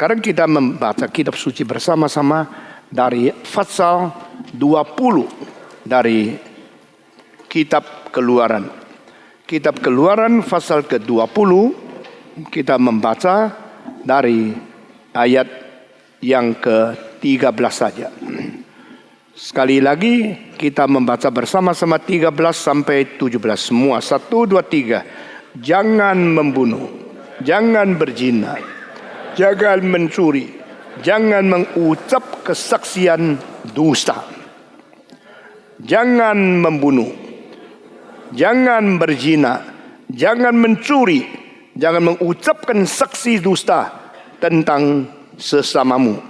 Sekarang kita membaca kitab suci bersama-sama dari pasal 20 dari kitab Keluaran. Kitab Keluaran pasal ke-20 kita membaca dari ayat yang ke-13 saja. Sekali lagi kita membaca bersama-sama 13 sampai 17 semua. 1, 2, 3. Jangan membunuh, jangan berzina, jangan mencuri, jangan mengucap kesaksian dusta. Jangan membunuh, jangan berzina, jangan mencuri, jangan mengucapkan saksi dusta tentang sesamamu.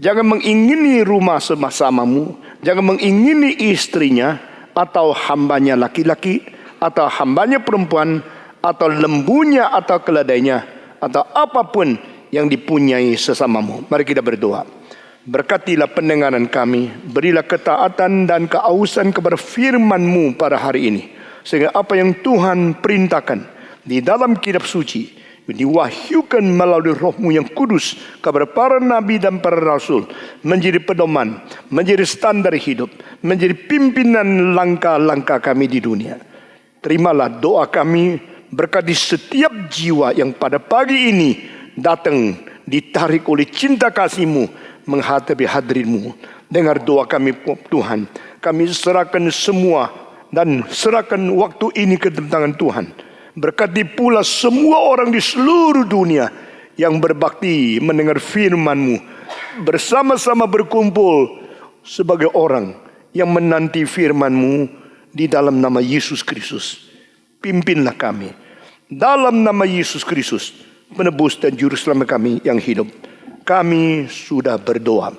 Jangan mengingini rumah sesamamu, jangan mengingini istrinya atau hambanya laki-laki atau hambanya perempuan atau lembunya atau keledainya atau apapun yang dipunyai sesamamu. Mari kita berdoa. Berkatilah pendengaran kami, berilah ketaatan dan keausan kepada firman-Mu pada hari ini, sehingga apa yang Tuhan perintahkan di dalam kitab suci diwahyukan melalui Roh-Mu yang kudus kepada para nabi dan para rasul, menjadi pedoman, menjadi standar hidup, menjadi pimpinan langkah-langkah kami di dunia. Terimalah doa kami, berkati setiap jiwa yang pada pagi ini datang ditarik oleh cinta kasih-Mu menghadapi hadirin-Mu. Dengar doa kami Tuhan, kami serahkan semua dan serahkan waktu ini ke tangan Tuhan. Berkati pula semua orang di seluruh dunia yang berbakti mendengar firman-Mu, bersama-sama berkumpul sebagai orang yang menanti firman-Mu di dalam nama Yesus Kristus. Pimpinlah kami dalam nama Yesus Kristus, penebus dan juru selamat kami yang hidup. Kami sudah berdoa.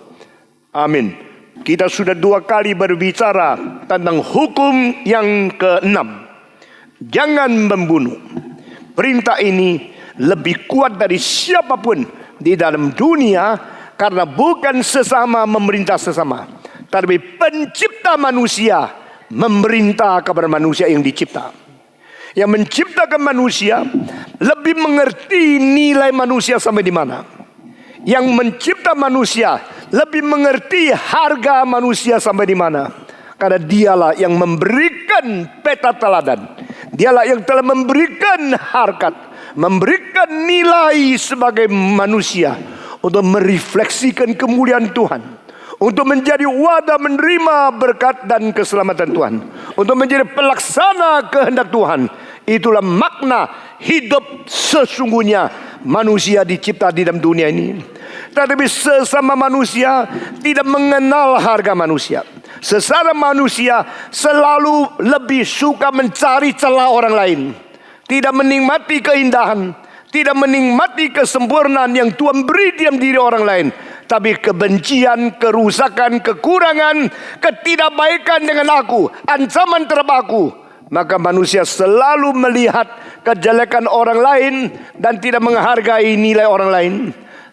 Amin. Kita sudah 2 kali berbicara tentang hukum yang ke-6. Jangan membunuh. Perintah ini lebih kuat dari siapapun di dalam dunia, karena bukan sesama memerintah sesama, tapi pencipta manusia memerintah kepada manusia yang dicipta. Yang menciptakan manusia lebih mengerti nilai manusia sampai di mana. Yang mencipta manusia lebih mengerti harga manusia sampai di mana. Karena dialah yang memberikan peta teladan. Dialah yang telah memberikan harkat, memberikan nilai sebagai manusia untuk merefleksikan kemuliaan Tuhan, untuk menjadi wadah menerima berkat dan keselamatan Tuhan, untuk menjadi pelaksana kehendak Tuhan. Itulah makna hidup sesungguhnya manusia dicipta di dalam dunia ini. Tetapi sesama manusia tidak mengenal harga manusia. Sesama manusia selalu lebih suka mencari celah orang lain, tidak menikmati keindahan, tidak menikmati kesempurnaan yang Tuhan beri dalam diri orang lain, tapi kebencian, kerusakan, kekurangan, ketidakbaikan dengan aku, ancaman terhadap aku. Maka manusia selalu melihat kejelekan orang lain dan tidak menghargai nilai orang lain.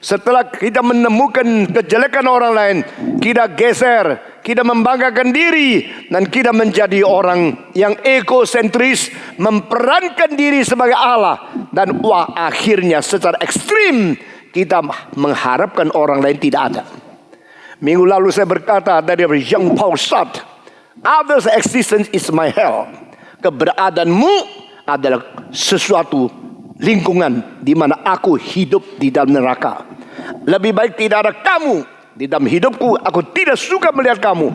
Setelah kita menemukan kejelekan orang lain, kita geser, kita membanggakan diri, dan kita menjadi orang yang egosentris, memperankan diri sebagai Allah. Dan akhirnya secara ekstrim kita mengharapkan orang lain tidak ada. Minggu lalu saya berkata dari Jean Paul Sartre, "Others' existence is my hell." Keberadaanmu adalah sesuatu lingkungan di mana aku hidup di dalam neraka. Lebih baik tidak ada kamu di dalam hidupku. Aku tidak suka melihat kamu.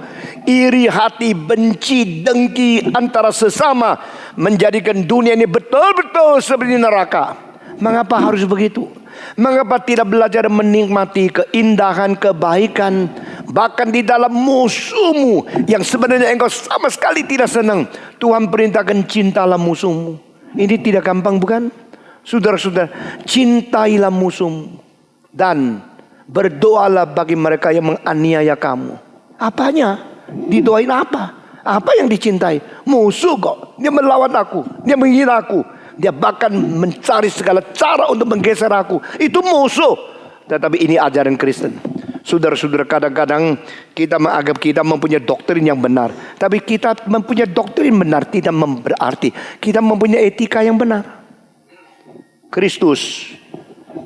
Iri hati, benci, dengki antara sesama menjadikan dunia ini betul-betul seperti neraka. Mengapa harus begitu? Mengapa tidak belajar menikmati keindahan, kebaikan, bahkan di dalam musuhmu yang sebenarnya engkau sama sekali tidak senang? Tuhan perintahkan cintalah musuhmu. Ini tidak gampang, bukan? Saudara-saudara, cintailah musuhmu dan berdoalah bagi mereka yang menganiaya kamu. Apanya? Didoain apa? Apa yang dicintai? Musuh kok. Dia melawan aku, dia menghina aku, dia bahkan mencari segala cara untuk menggeser aku. Itu musuh. Tetapi ini ajaran Kristen. Saudara-saudara, kadang-kadang kita menganggap kita mempunyai doktrin yang benar. Tapi kita mempunyai doktrin benar tidak berarti kita mempunyai etika yang benar. Kristus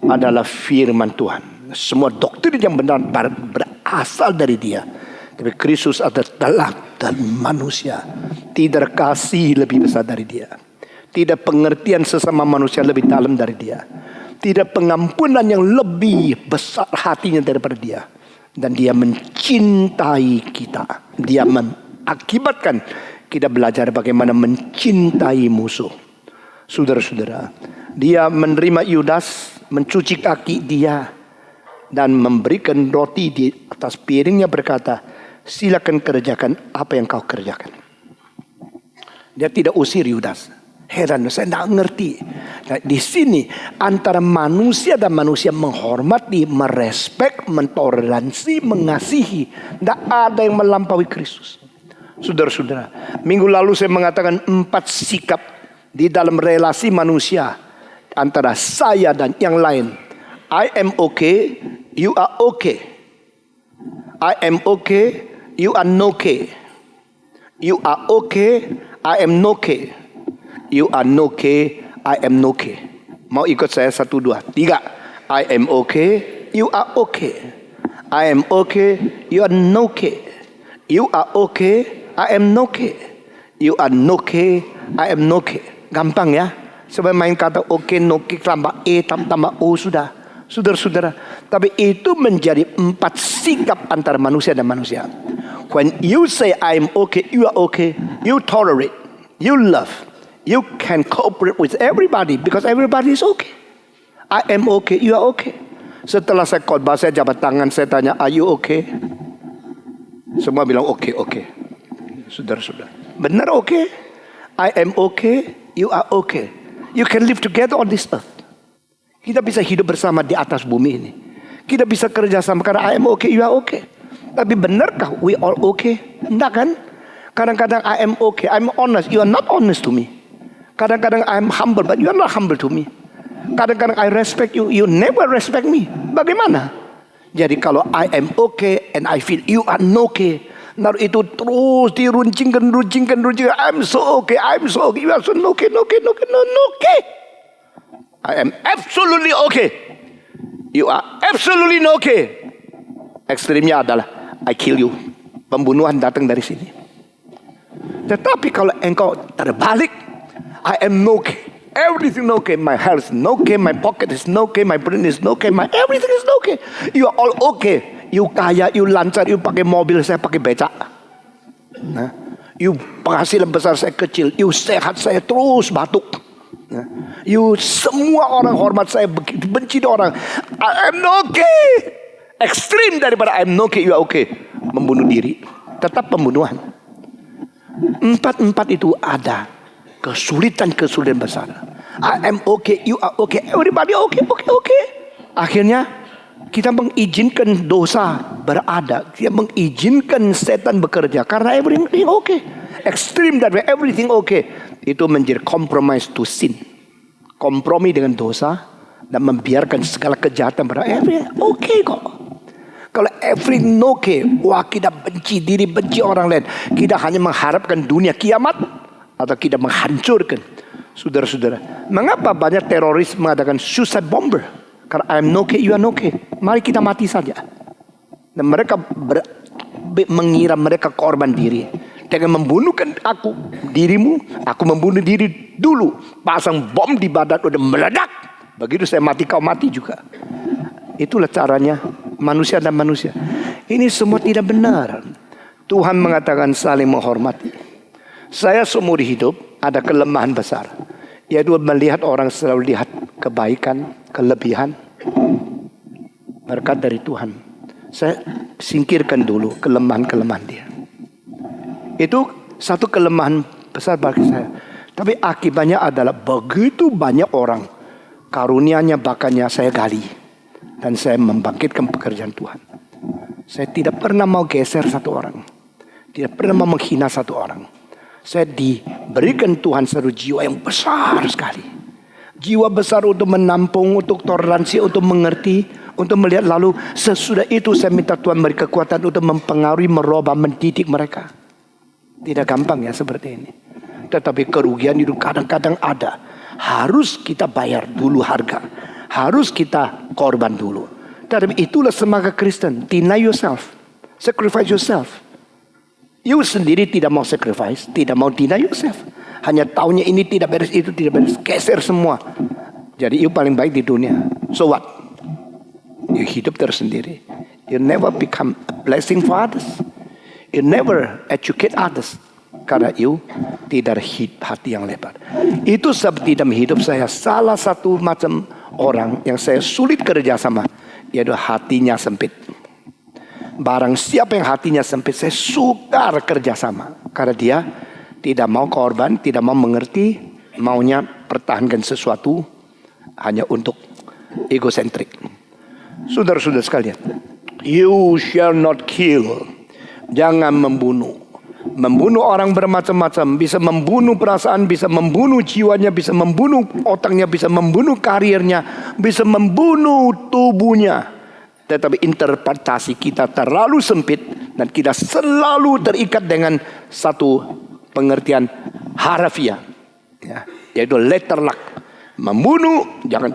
adalah firman Tuhan. Semua doktrin yang benar berasal dari dia. Tapi Kristus adalah dan manusia. Tidak kasih lebih besar dari dia. Tidak pengertian sesama manusia lebih dalam dari dia. Tidak pengampunan yang lebih besar hatinya daripada dia. Dan dia mencintai kita. Dia mengakibatkan kita belajar bagaimana mencintai musuh. Saudara-saudara, dia menerima Yudas, mencuci kaki dia, dan memberikan roti di atas piringnya, berkata, silakan kerjakan apa yang kau kerjakan. Dia tidak usir Yudas. Heran, saya tidak ngerti. Nah, di sini antara manusia dan manusia menghormati, merespek, mentoleransi, mengasihi. Tidak ada yang melampaui Kristus. Saudara-saudara, minggu lalu saya mengatakan 4 sikap di dalam relasi manusia antara saya dan yang lain. I am okay, you are okay. I am okay, you are no okay. You are okay, I am no okay. You are no okay, I am no okay. Mau ikut saya 1, 2, 3. I am okay, you are okay. I am okay, you are no okay. You are okay, I am no okay. You are no okay, I am no okay. Gampang ya. Sebab main kata okay, no okay, tambah E, tambah O sudah. Saudara-saudara. Tapi itu menjadi 4 sikap antara manusia dan manusia. When you say I am okay, you are okay. You tolerate, you love. You can cooperate with everybody because everybody is okay. I am okay, you are okay. Setelah saya khotbah, saya jabat tangan, saya tanya, are you okay? Semua bilang okay, okay. Saudara-saudara, benar okay? I am okay, you are okay. You can live together on this earth. Kita bisa hidup bersama di atas bumi ini. Kita bisa kerja sama karena I am okay, you are okay. Tapi benarkah we all okay? Enggak kan? Kadang-kadang I am okay, I'm honest, you are not honest to me. Kadang-kadang I'm humble, but you are not humble to me. Kadang-kadang I respect you, you never respect me. Bagaimana? Jadi kalau I am okay and I feel you are no okay, lalu itu terus diruncingkan. I'm so okay, you are so no okay. I am absolutely okay. You are absolutely no okay. Ekstrimnya adalah I kill you. Pembunuhan datang dari sini. Tetapi kalau engkau terbalik, I am no okay. Everything no okay. My health is no okay. My pocket is no okay. My brain is no okay. My everything is no okay. You are all okay. You kaya, you lancar, you pakai mobil, saya pakai becak. Nah, you penghasilan besar, saya kecil. You sehat, saya terus batuk. Nah, you semua orang hormat saya, benci orang. I am no okay. Ekstrim daripada I am no okay, you are okay. Membunuh diri. Tetap pembunuhan. 4 itu ada. Kesulitan besar. I am okay, you are okay, everybody okay. Akhirnya kita mengizinkan dosa berada. Kita mengizinkan setan bekerja karena everything okay. Ekstrim dari everything okay. Itu menjadi compromise to sin. Kompromi dengan dosa dan membiarkan segala kejahatan berada. Everything okay kok. Kalau everything okay, wah kita benci diri, benci orang lain. Kita hanya mengharapkan dunia kiamat atau kita menghancurkan. Saudara-saudara, mengapa banyak teroris mengadakan suicide bomber? Karena I am no okay, you are no okay. Mari kita mati saja. Dan mereka mengira mereka korban diri. Dengan membunuhkan dirimu, aku membunuh diri dulu. Pasang bom di badan, udah meledak. Begitu saya mati, kau mati juga. Itulah caranya manusia dan manusia. Ini semua tidak benar. Tuhan mengatakan saling menghormati. Saya seumur hidup ada kelemahan besar, yaitu melihat orang selalu lihat kebaikan, kelebihan, berkat dari Tuhan. Saya singkirkan dulu kelemahan-kelemahan dia. Itu satu kelemahan besar bagi saya. Tapi akibatnya adalah begitu banyak orang, karunianya bakatnya saya gali. Dan saya membangkitkan pekerjaan Tuhan. Saya tidak pernah mau geser satu orang. Tidak pernah mau menghina satu orang. Saya diberikan Tuhan satu jiwa yang besar sekali. Jiwa besar untuk menampung, untuk toleransi, untuk mengerti, untuk melihat. Lalu sesudah itu saya minta Tuhan beri kekuatan untuk mempengaruhi, merubah, mendidik mereka. Tidak gampang ya seperti ini. Tetapi kerugian itu kadang-kadang ada. Harus kita bayar dulu harga. Harus kita korban dulu. Tetapi itulah semangat Kristen. Deny yourself. Sacrifice yourself. You sendiri tidak mau sacrifice, tidak mau deny yourself. Hanya taunya ini tidak beres, itu tidak beres. Geser semua. Jadi you paling baik di dunia. So what? You hidup tersendiri. You never become a blessing for others. You never educate others. Karena you tidak hati yang lebar. Itu sebab dalam hidup saya salah satu macam orang yang saya sulit kerjasama, yaitu hatinya sempit. Barang siapa yang hatinya sempit, saya sukar kerjasama. Karena dia tidak mau korban, tidak mau mengerti, maunya pertahankan sesuatu hanya untuk egosentrik. Saudara-saudara sekalian, you shall not kill. Jangan membunuh. Membunuh orang bermacam-macam. Bisa membunuh perasaan, bisa membunuh jiwanya, bisa membunuh otaknya, bisa membunuh karirnya, bisa membunuh tubuhnya. Tetapi interpretasi kita terlalu sempit dan kita selalu terikat dengan satu pengertian harafiah, ya, yaitu letter luck. Membunuh, jangan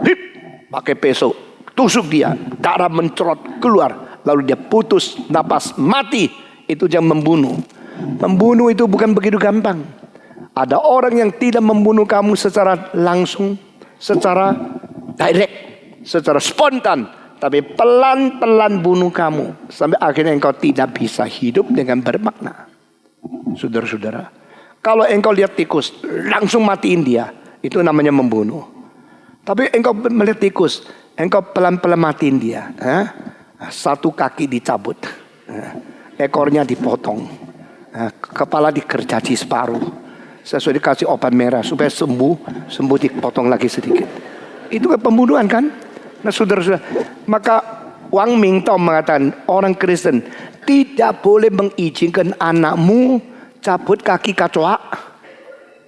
pakai peso, tusuk dia, darah mencerot keluar, lalu dia putus napas, mati. Itu jangan membunuh. Membunuh itu bukan begitu gampang. Ada orang yang tidak membunuh kamu secara langsung, secara direct, secara spontan. Tapi pelan-pelan bunuh kamu. Sampai akhirnya engkau tidak bisa hidup dengan bermakna. Saudara-saudara, kalau engkau lihat tikus, langsung matiin dia, itu namanya membunuh. Tapi engkau melihat tikus, engkau pelan-pelan matiin dia. Satu kaki dicabut, ekornya dipotong, kepala dikercaci separuh. Sesuai dikasih obat merah supaya sembuh dipotong lagi sedikit. Itu pembunuhan kan? Nah saudara-saudara, maka Wang Mingtao mengatakan orang Kristen tidak boleh mengizinkan anakmu cabut kaki kecoa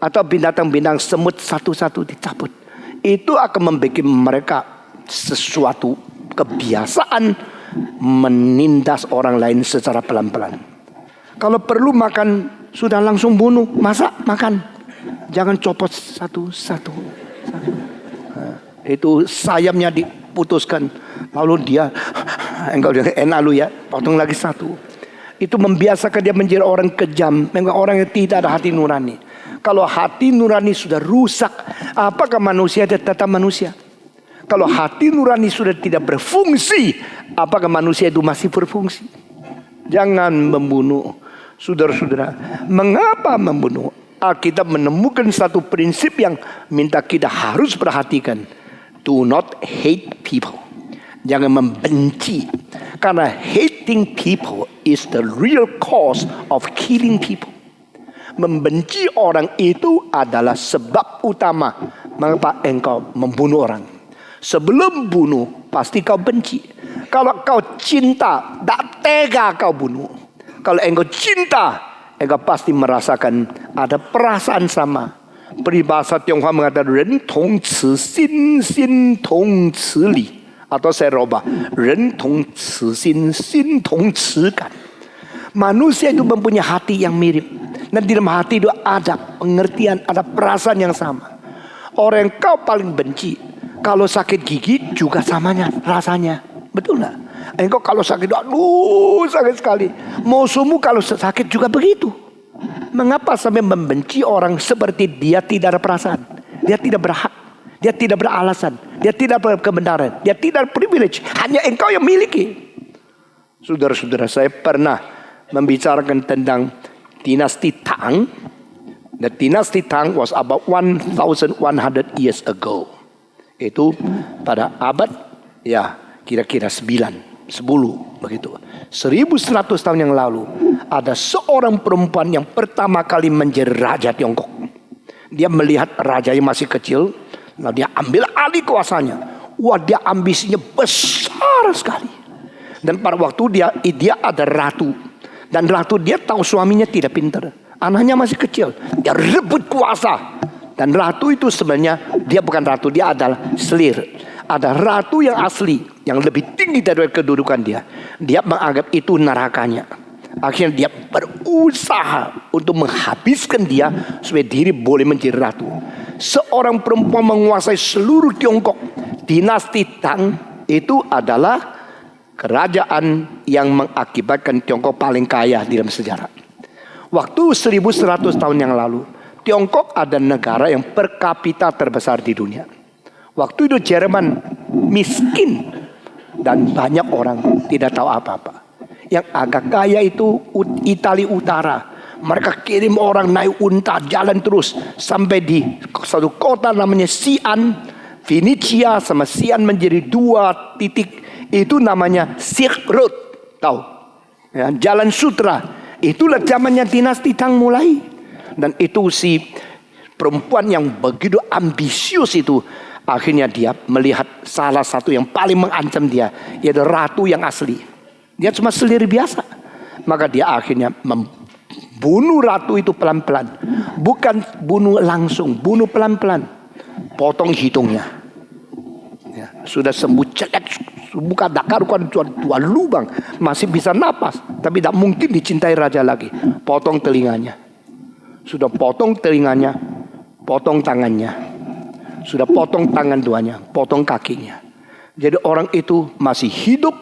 atau binatang-binatang semut satu-satu dicabut. Itu akan membuat mereka sesuatu kebiasaan menindas orang lain secara pelan-pelan. Kalau perlu makan sudah langsung bunuh, masak makan, jangan copot satu-satu. Itu sayapnya diputuskan, lalu dia engkau enak lu ya, potong lagi satu. Itu membiasakan dia menjadi orang kejam, memang orang yang tidak ada hati nurani. Kalau hati nurani sudah rusak, apakah manusia tetap manusia? Kalau hati nurani sudah tidak berfungsi, apakah manusia itu masih berfungsi? Jangan membunuh. Saudara-saudara, mengapa membunuh? Alkitab menemukan satu prinsip yang minta kita harus perhatikan. Do not hate people. Jangan membenci. Karena hating people is the real cause of killing people. Membenci orang itu adalah sebab utama mengapa engkau membunuh orang. Sebelum bunuh, pasti kau benci. Kalau kau cinta, tak tega kau bunuh. Kalau engkau cinta, engkau pasti merasakan ada perasaan sama. Peribahasa Tionghoa mengatakan ren tong ci xin, xin tong ci li. Atau saya robah, ren tong ci xin, xin tong ci kan. Manusia itu mempunyai hati yang mirip. Dan di dalam hati itu ada pengertian, ada perasaan yang sama. Orang yang kau paling benci, kalau sakit gigi juga samanya rasanya. Betul gak? Engkau kalau sakit, aduh sakit sekali. Musuhmu kalau sakit juga begitu. Mengapa sampai membenci orang seperti dia tidak ada perasaan? Dia tidak berhak. Dia tidak beralasan. Dia tidak berkebenaran. Dia tidak privilege. Hanya engkau yang miliki. Saudara-saudara, saya pernah membicarakan tentang dinasti Tang. The dynasty Tang was about 1100 years ago. Itu pada abad ya kira-kira 10 begitu. 1100 tahun yang lalu ada seorang perempuan yang pertama kali menjadi raja Tiongkok. Dia melihat raja yang masih kecil, lalu dia ambil alih kuasanya. Wah, dia ambisinya besar sekali. Dan pada waktu dia ada ratu. Dan ratu dia tahu suaminya tidak pintar, anaknya masih kecil. Dia rebut kuasa. Dan ratu itu sebenarnya dia bukan ratu, dia adalah selir. Ada ratu yang asli, yang lebih tinggi dari kedudukan dia. Dia menganggap itu nerakanya. Akhirnya dia berusaha untuk menghabiskan dia supaya diri boleh menjadi ratu. Seorang perempuan menguasai seluruh Tiongkok. Dinasti Tang itu adalah Kerajaan yang mengakibatkan Tiongkok paling kaya di dalam sejarah. Waktu 1100 tahun yang lalu, Tiongkok ada negara yang per kapita terbesar di dunia. Waktu itu Jerman miskin dan banyak orang tidak tahu apa-apa. Yang agak kaya itu Italia Utara. Mereka kirim orang naik unta jalan terus sampai di satu kota namanya Xi'an. Venetia sama Xi'an menjadi dua titik. Itu namanya Silk Road. Tahu? Ya, Jalan Sutra. Itulah zamannya dinasti Tang mulai. Dan itu si perempuan yang begitu ambisius itu, akhirnya dia melihat salah satu yang paling mengancam dia, yaitu ratu yang asli. Dia cuma sendiri biasa. Maka dia akhirnya membunuh ratu itu pelan-pelan. Bukan bunuh langsung, bunuh pelan-pelan. Potong hidungnya. Ya, sudah sembuh celek, buka dakar kan dua lubang, masih bisa napas, tapi tidak mungkin dicintai raja lagi. Potong telinganya. Sudah potong telinganya, potong tangannya. Sudah potong tangan duanya, potong kakinya. Jadi orang itu masih hidup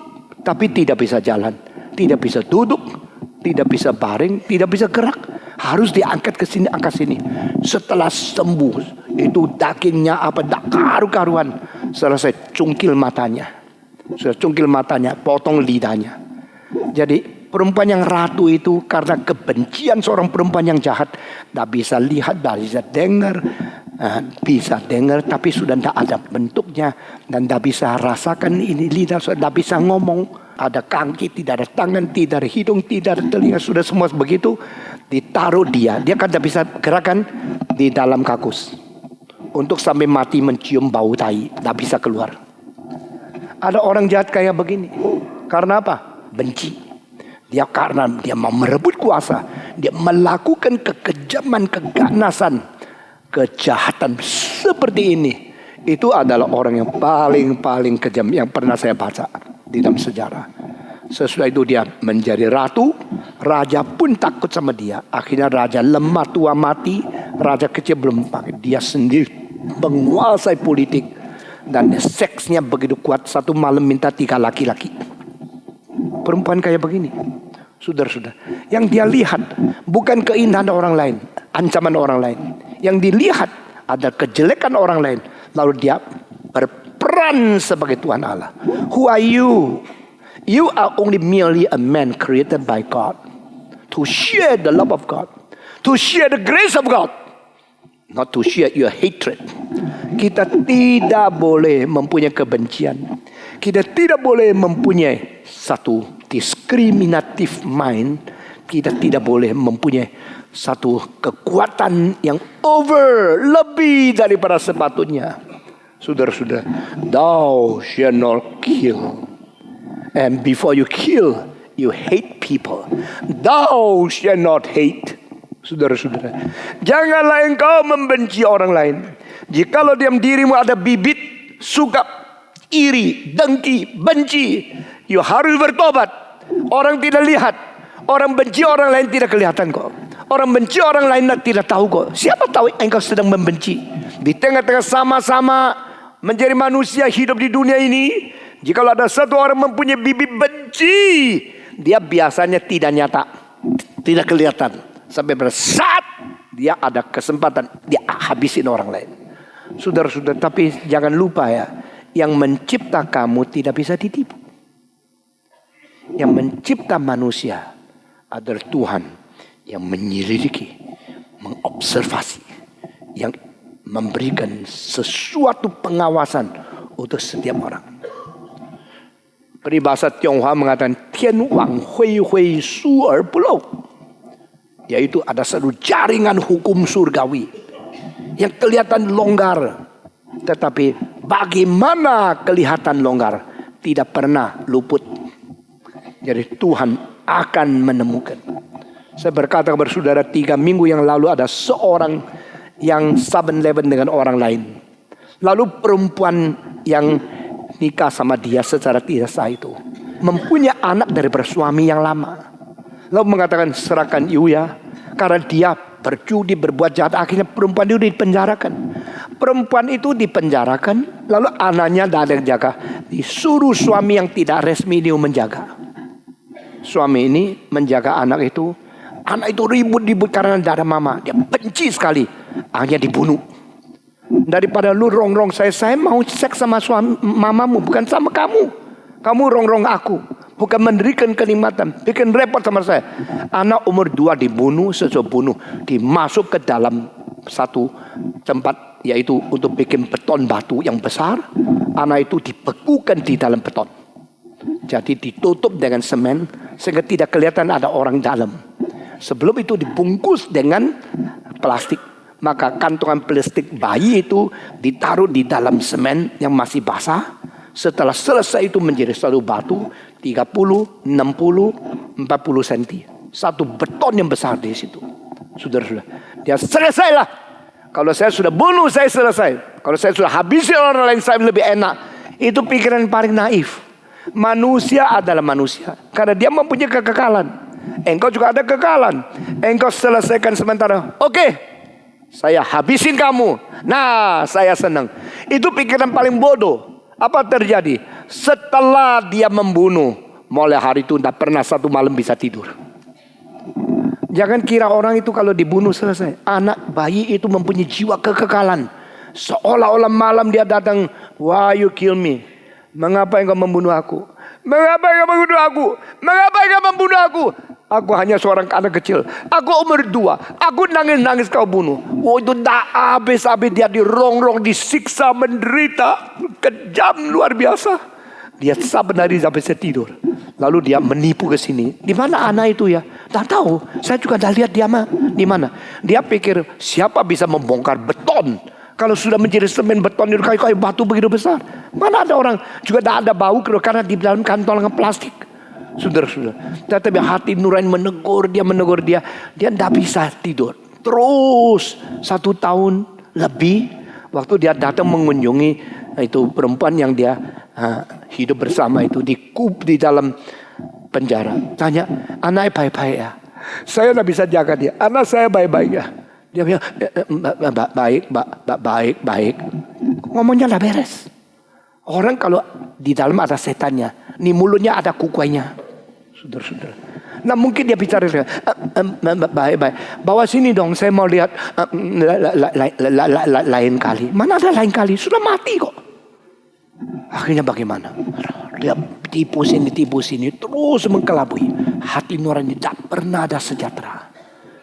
tapi tidak bisa jalan, tidak bisa duduk, tidak bisa baring, tidak bisa gerak. Harus diangkat ke sini, angkat sini. Setelah sembuh, itu dagingnya apa tak karu-karuan. Selesai cungkil matanya. Sudah cungkil matanya, potong lidahnya. Jadi perempuan yang ratu itu karena kebencian seorang perempuan yang jahat, tak bisa lihat, tak bisa dengar. Bisa dengar tapi sudah tidak ada bentuknya. Dan tak bisa rasakan ini lidah, sudah tak bisa ngomong. Ada kaki, tidak ada tangan, tidak ada hidung, tidak ada telinga. Sudah semua begitu. Ditaruh dia kan tak bisa gerakan di dalam kakus. Untuk sampai mati mencium bau tai, tak bisa keluar. Ada orang jahat kayak begini. Karena apa? Benci. Dia karena dia mau merebut kuasa. Dia melakukan kekejaman, keganasan, kejahatan seperti ini. Itu adalah orang yang paling kejam yang pernah saya baca di dalam sejarah. Sesudah itu dia menjadi ratu. Raja pun takut sama dia. Akhirnya raja lemah, tua, mati. Raja kecil belum pakai. Dia sendiri menguasai politik. Dan seksnya begitu kuat. Satu malam minta 3 laki-laki. Perempuan kayak begini. Saudara-saudara. Yang dia lihat bukan keindahan orang lain, ancaman orang lain. Yang dilihat ada kejelekan orang lain. Lalu dia berperan sebagai Tuhan Allah. Who are you? You are only merely a man created by God to share the love of God, to share the grace of God, not to share your hatred. Kita tidak boleh mempunyai kebencian. Kita tidak boleh mempunyai satu diskriminatif mind. Kita tidak boleh mempunyai satu kekuatan yang lebih daripada sepatutnya. Saudara-saudara, thou shalt not kill. And before you kill, you hate people. Thou shalt not hate. Saudara-saudara, janganlah engkau membenci orang lain. Jikalau diam dirimu ada bibit suka, iri, dengki, benci, you harus bertobat. Orang tidak lihat. Orang benci orang lain tidak kelihatan kok. Orang benci orang lain tidak tahu kok. Siapa tahu engkau sedang membenci. Di tengah-tengah sama-sama menjadi manusia hidup di dunia ini, jikalau ada satu orang mempunyai bibit benci, dia biasanya tidak nyata, tidak kelihatan. Sampai pada saat dia ada kesempatan, dia habisin orang lain. Saudara-saudara, tapi jangan lupa ya, yang mencipta kamu tidak bisa ditipu. Yang mencipta manusia adalah Tuhan yang menyelidiki, mengobservasi, yang memberikan sesuatu pengawasan untuk setiap orang. Peribahasa Tionghoa mengatakan Tian Wang Hui Hui Su Er Bu Lou, yaitu ada satu jaringan hukum surgawi yang kelihatan longgar, tetapi bagaimana kelihatan longgar tidak pernah luput. Jadi Tuhan akan menemukan. Saya berkata kepada saudara, 3 minggu yang lalu ada seorang yang 7-Eleven dengan orang lain. Lalu perempuan yang nikah sama dia secara tidak sah itu mempunyai anak dari suami yang lama. Lalu mengatakan serahkan ibu ya, karena dia berjudi, berbuat jahat. Akhirnya perempuan itu dipenjarakan. Perempuan itu dipenjarakan, lalu anaknya tidak ada yang jaga. Disuruh suami yang tidak resmi dia menjaga. Suami ini menjaga anak itu. Anak itu ribut-ribut karena tidak ada mama. Dia benci sekali. Akhirnya dibunuh. Daripada lu rongrong saya mau seks sama mamamu, bukan sama kamu. Kamu rongrong aku. Bukan mendirikan kenikmatan, bikin repot sama saya. Anak umur 2 dibunuh, sesuai bunuh. Dimasuk ke dalam satu tempat, yaitu untuk bikin beton batu yang besar. Anak itu dibekukan di dalam beton. Jadi ditutup dengan semen, sehingga tidak kelihatan ada orang dalam. Sebelum itu dibungkus dengan plastik. Maka kantongan plastik bayi itu ditaruh di dalam semen yang masih basah. Setelah selesai itu menjadi satu batu 30, 60, 40 cm. Satu beton yang besar di situ. Saudara-saudara, dia selesailah. Kalau saya sudah bunuh, saya selesai. Kalau saya sudah habisi orang lain, saya lebih enak. Itu pikiran paling naif. Manusia adalah manusia karena dia mempunyai kekekalan. Engkau juga ada kekekalan. Engkau selesaikan sementara. Oke, saya habisin kamu. Nah, saya senang. Itu pikiran paling bodoh. Apa terjadi? Setelah dia membunuh, mulai hari itu tidak pernah satu malam bisa tidur. Jangan kira orang itu kalau dibunuh selesai. Anak bayi itu mempunyai jiwa kekekalan. Seolah-olah malam dia datang, why you kill me? Mengapa engkau membunuh aku? Mengapa engkau membunuh aku? Mengapa engkau membunuh aku? Aku hanya seorang anak kecil. Aku umur 2. Aku nangis-nangis kau bunuh. Oh, itu tak habis-habis dia dirongrong, disiksa, menderita. Kejam luar biasa. Dia saban hari sampai saya tidur. Lalu dia menipu ke sini. Di mana anak itu ya? Tak tahu. Saya juga dah lihat dia di mana. Dia pikir siapa bisa membongkar beton. Kalau sudah menjadi semen beton itu kayak batu begitu besar. Mana ada orang juga tak ada bau karena di dalam kantong plastik. Saudara-saudara, tetapi hati nurani menegur dia tidak bisa tidur. Terus 1 tahun lebih, waktu dia datang mengunjungi itu perempuan yang dia hidup bersama itu di dalam penjara. Tanya, anak baik-baik ya? Saya tidak bisa jaga dia. Anak saya baik-baik ya? Dia bilang, baik. Ngomongnya tidak beres. Orang kalau di dalam ada setannya, di mulutnya ada kukuainya. Saudara-saudara. Nah mungkin dia bicara baik. Bawa sini dong, saya mau lihat lain kali. Mana ada lain kali? Sudah mati kok. Akhirnya bagaimana? Dia tipu sini, terus mengkelabui. Hati nurani tidak pernah ada sejahtera.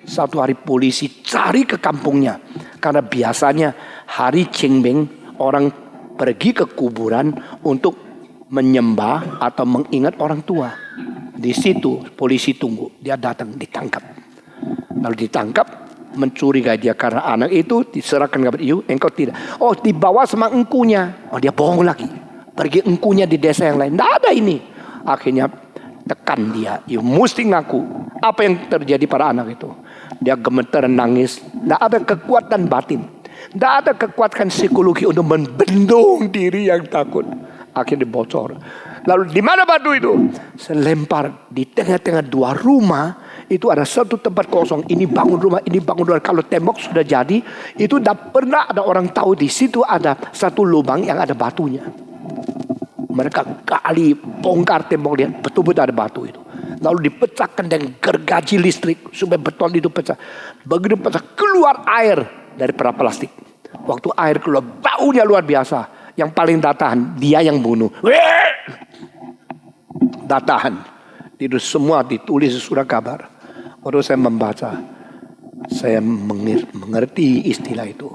Satu hari polisi cari ke kampungnya. Karena biasanya hari Cengbeng orang pergi ke kuburan untuk menyembah atau mengingat orang tua. Di situ polisi tunggu, dia datang ditangkap. Lalu ditangkap, mencurigai dia karena anak itu diserahkan kepada ibu, engkau tidak. Oh, dibawa sama engkunya. Oh, dia bohong lagi. Pergi engkunya di desa yang lain. Tidak ada ini. Akhirnya tekan dia, you mesti ngaku. Apa yang terjadi pada anak itu? Dia gemeter nangis. Tidak ada kekuatan batin. Tidak ada kekuatan psikologi untuk membendung diri yang takut. Akhirnya bocor. Lalu di mana batu itu? Saya lempar di tengah-tengah 2 rumah. Itu ada satu tempat kosong. Ini bangun rumah, ini bangun rumah. Kalau tembok sudah jadi, itu tidak pernah ada orang tahu di situ ada satu lubang yang ada batunya. Mereka gali, bongkar tembok, lihat betul-betul ada batu itu. Lalu dipecahkan dengan gergaji listrik supaya beton itu pecah. Begitu pecah, keluar air dari plastik. Waktu air keluar, baunya luar biasa. Yang paling tak tahan, dia yang bunuh. Tak tahan. Itu semua ditulis di surat kabar. Waktu saya membaca, saya mengerti istilah itu.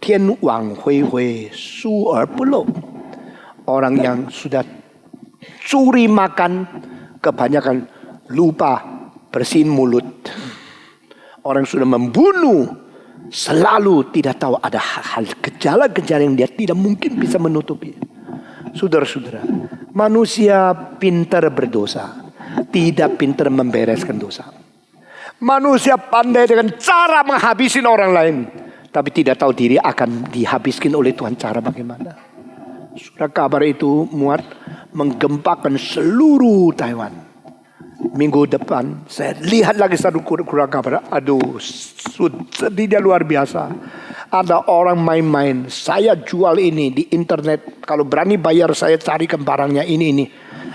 Tian wang hui hui su er pulau. Orang yang sudah curi makan, kebanyakan lupa bersihin mulut. Orang sudah membunuh, selalu tidak tahu ada hal gejala-gejala yang dia tidak mungkin bisa menutupi. Saudara-saudara, manusia pintar berdosa, tidak pintar membereskan dosa. Manusia pandai dengan cara menghabisin orang lain, tapi tidak tahu diri akan dihabiskan oleh Tuhan cara bagaimana. Surat kabar itu muat menggempakan seluruh Taiwan. Minggu depan saya lihat lagi satu kurang kabar. Aduh, sedihnya luar biasa. Ada orang main-main. Saya jual ini di internet. Kalau berani bayar saya carikan barangnya ini.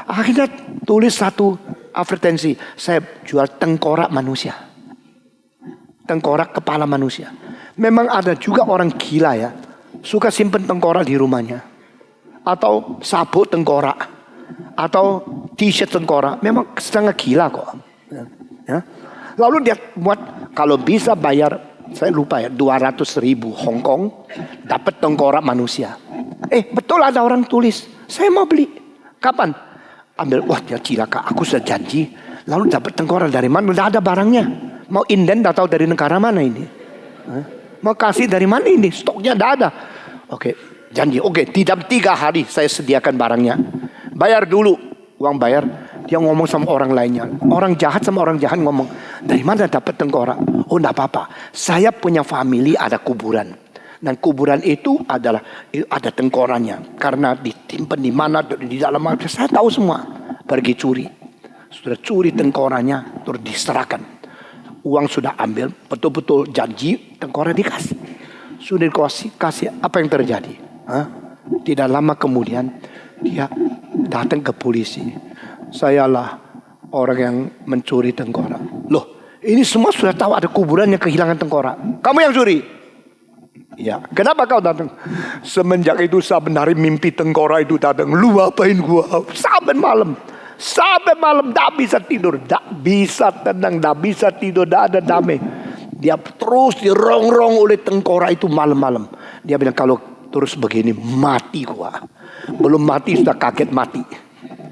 Akhirnya tulis satu advertensi. Saya jual tengkorak manusia. Tengkorak kepala manusia. Memang ada juga orang gila ya. Suka simpen tengkorak di rumahnya. Atau sabuk tengkorak. Atau t-shirt tengkorak. Memang sangat gila kok. Ya. Lalu dia buat, kalau bisa bayar, saya lupa ya, 200.000 Hong Kong, dapat tengkorak manusia. Betul ada orang tulis, saya mau beli. Kapan? Ambil, wah dia cilaka, aku sudah janji. Lalu dapat tengkorak dari mana? Udah ada barangnya. Mau inden atau dari negara mana ini? Mau kasih dari mana ini? Stoknya udah ada. Oke, janji. Oke, tidak 3 hari saya sediakan barangnya. Bayar dulu, uang bayar. Dia ngomong sama orang lainnya. Orang jahat sama orang jahat ngomong, dari mana dapat tengkorak? Oh enggak apa-apa, saya punya family ada kuburan. Dan kuburan itu ada tengkoraknya. Karena ditimpan di mana, di dalam mana, saya tahu semua. Pergi curi. Sudah curi tengkoraknya, terus diserahkan. Uang sudah ambil, betul-betul janji, tengkorak dikasih. Sudah dikasih, apa yang terjadi? Tidak lama kemudian, dia datang ke polisi. Sayalah orang yang mencuri tengkorak. Loh, ini semua sudah tahu ada kuburan yang kehilangan tengkorak. Kamu yang curi? Ya, kenapa kau datang? Semenjak itu saben hari mimpi tengkorak itu datang. Lu apain gua? Saben malam tak bisa tidur, tak bisa tenang, tak bisa tidur, tak ada damai. Dia terus dirongrong oleh tengkorak itu malam-malam. Dia bilang kalau terus begini mati gua. Belum mati sudah kaget mati.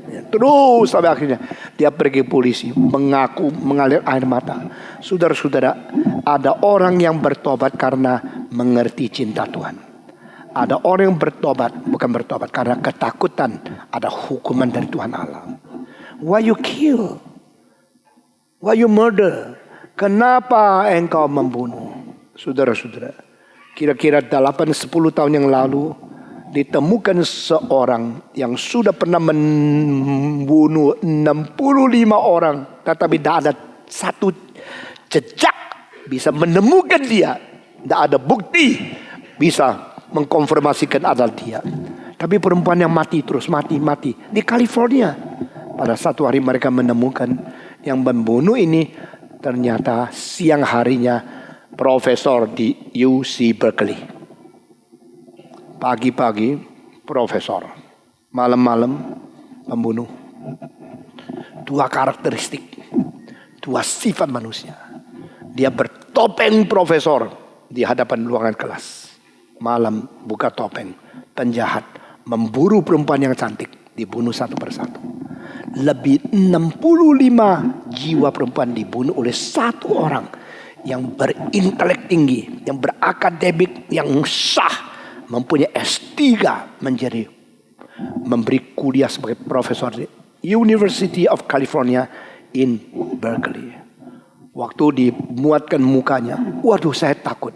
Terus sampai akhirnya dia pergi polisi, mengaku mengalir air mata. Saudara-saudara, ada orang yang bertobat karena mengerti cinta Tuhan. Ada orang yang bukan bertobat karena ketakutan ada hukuman dari Tuhan Allah. Why you kill? Why you murder? Kenapa engkau membunuh? Saudara-saudara, kira-kira 8-10 tahun yang lalu ditemukan seorang yang sudah pernah membunuh 65 orang, tetapi tidak ada satu jejak bisa menemukan dia. Tidak ada bukti bisa mengkonfirmasikan adalah dia. Tapi perempuan yang mati terus mati di California. Pada satu hari mereka menemukan yang membunuh ini ternyata siang harinya profesor di UC Berkeley. Pagi-pagi profesor, malam-malam pembunuh. 2 karakteristik, 2 sifat manusia. Dia bertopeng profesor di hadapan ruangan kelas. Malam buka topeng, penjahat memburu perempuan yang cantik, dibunuh satu persatu. Lebih 65 jiwa perempuan dibunuh oleh satu orang yang berintelek tinggi, yang berakademik, yang sah, mempunyai S3, memberi kuliah sebagai profesor di University of California in Berkeley. Waktu dimuatkan mukanya, waduh saya takut.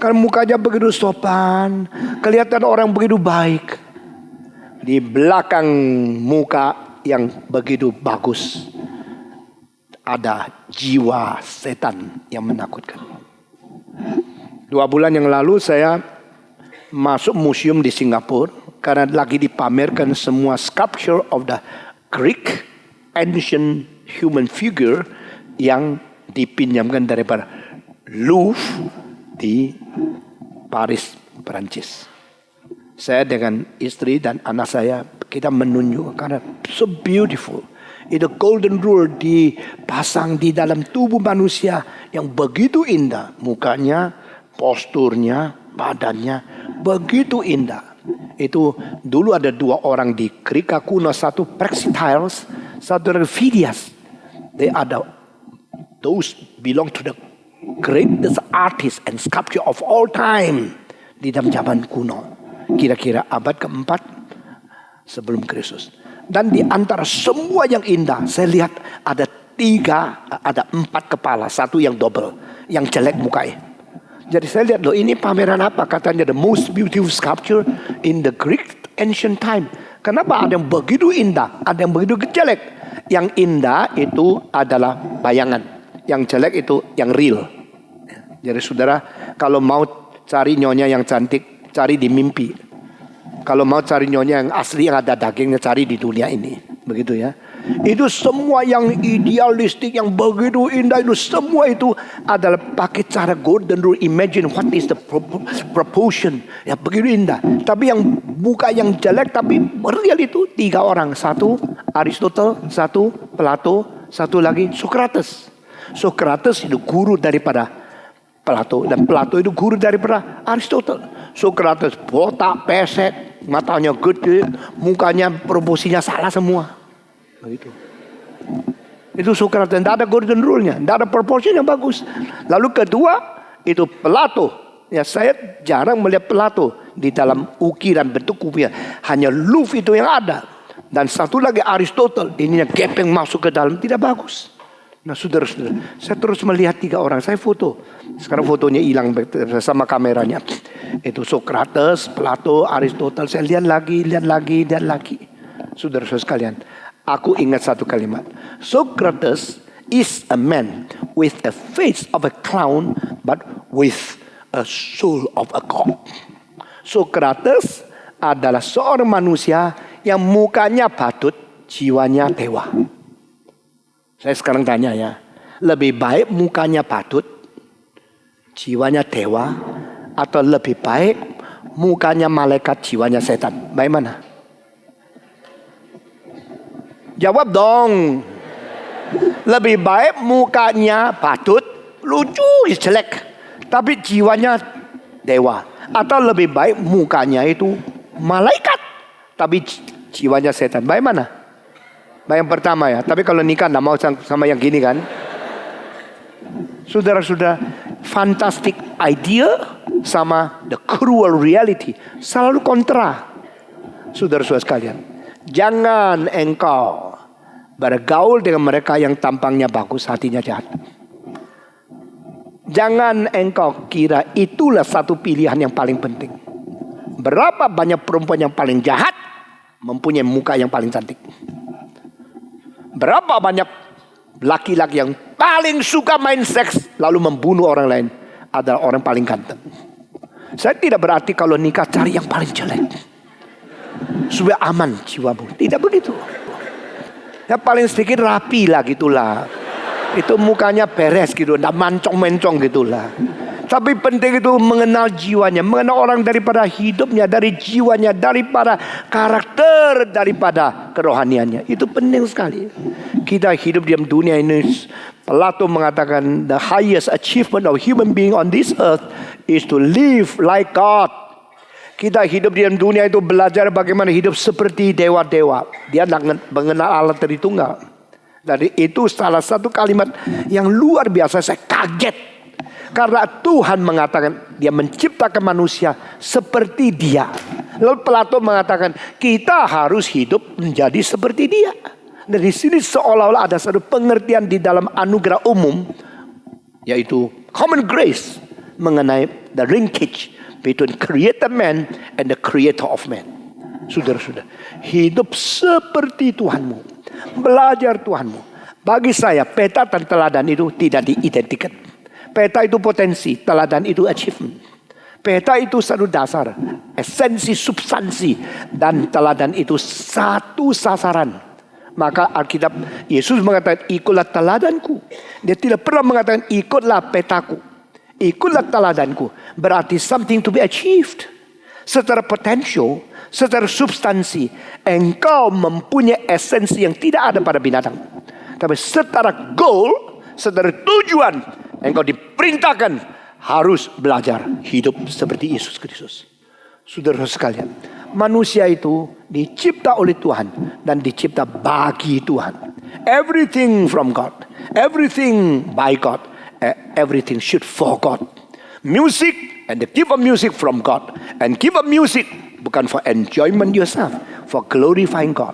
Karena mukanya begitu sopan, kelihatan orang begitu baik. Di belakang muka yang begitu bagus, ada jiwa setan yang menakutkan. 2 bulan yang lalu saya masuk museum di Singapura karena lagi dipamerkan semua sculpture of the Greek ancient human figure yang dipinjamkan daripada Louvre di Paris, Perancis. Saya dengan istri dan anak saya, kita menunjuk karena so beautiful. Itu golden rule dipasang di dalam tubuh manusia yang begitu indah. Mukanya, posturnya, badannya begitu indah. Itu dulu ada 2 orang di Krika kuno, satu Praxiteles, satu Phidias. Those belong to the greatest artist and sculpture of all time di dalam zaman kuno. Kira-kira abad ke-4 sebelum Kristus. Dan di antara semua yang indah, saya lihat ada 4 kepala, satu yang double, yang jelek mukanya. Jadi saya lihat, loh ini pameran apa? Katanya the most beautiful sculpture in the Greek ancient time. Kenapa ada yang begitu indah, ada yang begitu jelek? Yang indah itu adalah bayangan. Yang jelek itu yang real. Jadi saudara, kalau mau cari nyonya yang cantik, cari di mimpi. Kalau mau cari nyonya yang asli, yang ada dagingnya, cari di dunia ini. Begitu ya. Itu semua yang idealistik, yang begitu indah, itu semua itu adalah pakai cara golden rule. Imagine what is the proportion. Ya begitu indah. Tapi yang buka yang jelek, tapi real itu 3 orang. 1 Aristotle, 1 Plato, 1 lagi Socrates. Socrates itu guru daripada Plato, dan Plato itu guru daripada Aristotle. Socrates botak, pesek, matanya gede, mukanya proporsinya salah semua. Begitu. Itu Socrates, tidak ada golden rule-nya, tidak ada proportion yang bagus. Lalu kedua itu Plato. Ya, saya jarang melihat Plato di dalam ukiran bentuk rupiah. Hanya Louvre itu yang ada. Dan 1 lagi Aristotle, ininya gaping masuk ke dalam, tidak bagus. Nah saudara-saudara, saya terus melihat 3 orang, saya foto. Sekarang fotonya hilang sama kameranya. Itu Socrates, Plato, Aristotle. Saya lihat lagi. Saudara-saudara sekalian, aku ingat satu kalimat. Socrates is a man with a face of a clown, but with a soul of a god. Socrates adalah seorang manusia yang mukanya badut, jiwanya dewa. Saya sekarang tanya ya, lebih baik mukanya badut, jiwanya dewa, atau lebih baik mukanya malaikat, jiwanya setan? Bagaimana? Jawab dong. Lebih baik mukanya badut, lucu, jelek, tapi jiwanya dewa. Atau lebih baik mukanya itu malaikat, tapi jiwanya setan? Bagaimana? Yang pertama ya. Tapi kalau nikah tidak mau sama yang gini kan. Saudara-saudara, fantastic idea sama the cruel reality selalu kontra. Saudara-saudara sekalian, jangan engkau bergaul dengan mereka yang tampangnya bagus, hatinya jahat. Jangan engkau kira itulah satu pilihan yang paling penting. Berapa banyak perempuan yang paling jahat mempunyai muka yang paling cantik. Berapa banyak laki-laki yang paling suka main seks lalu membunuh orang lain adalah orang paling ganteng. Saya tidak berarti kalau nikah cari yang paling jelek supaya aman jiwamu. Tidak begitu. Yang paling sedikit rapi lah gitulah. Itu mukanya beres gitu, tidak mancong-mencong gitulah. Tapi penting itu mengenal jiwanya, mengenal orang daripada hidupnya, dari jiwanya, daripada karakter, daripada kerohaniannya. Itu penting sekali. Kita hidup di dunia ini, Plato mengatakan the highest achievement of human being on this earth is to live like God. Kita hidup di dunia itu belajar bagaimana hidup seperti dewa-dewa. Dia mengenal Allah Tritunggal. Jadi itu salah satu kalimat yang luar biasa, saya kaget. Karena Tuhan mengatakan dia menciptakan manusia seperti dia. Lalu Plato mengatakan kita harus hidup menjadi seperti dia. Dan di sini seolah-olah ada satu pengertian di dalam anugerah umum, yaitu common grace, mengenai the linkage between creator man and the creator of man. Saudara-saudara, hidup seperti Tuhanmu, belajar Tuhanmu. Bagi saya peta dan teladan itu tidak diidentikan. Peta itu potensi, teladan itu achievement. Peta itu satu dasar, esensi, substansi, dan teladan itu satu sasaran. Maka Alkitab, Yesus mengatakan ikutlah teladanku. Dia tidak pernah mengatakan ikutlah petaku. Ikutlah teladanku. Berarti something to be achieved. Secara potensial, secara substansi, engkau mempunyai esensi yang tidak ada pada binatang. Tapi secara goal, secara tujuan, engkau diperintahkan harus belajar hidup seperti Yesus Kristus. Saudara sekalian, manusia itu dicipta oleh Tuhan dan dicipta bagi Tuhan. Everything from God, everything by God, everything should for God. Music and the gift of music from God, and gift of music bukan for enjoyment yourself, for glorifying God.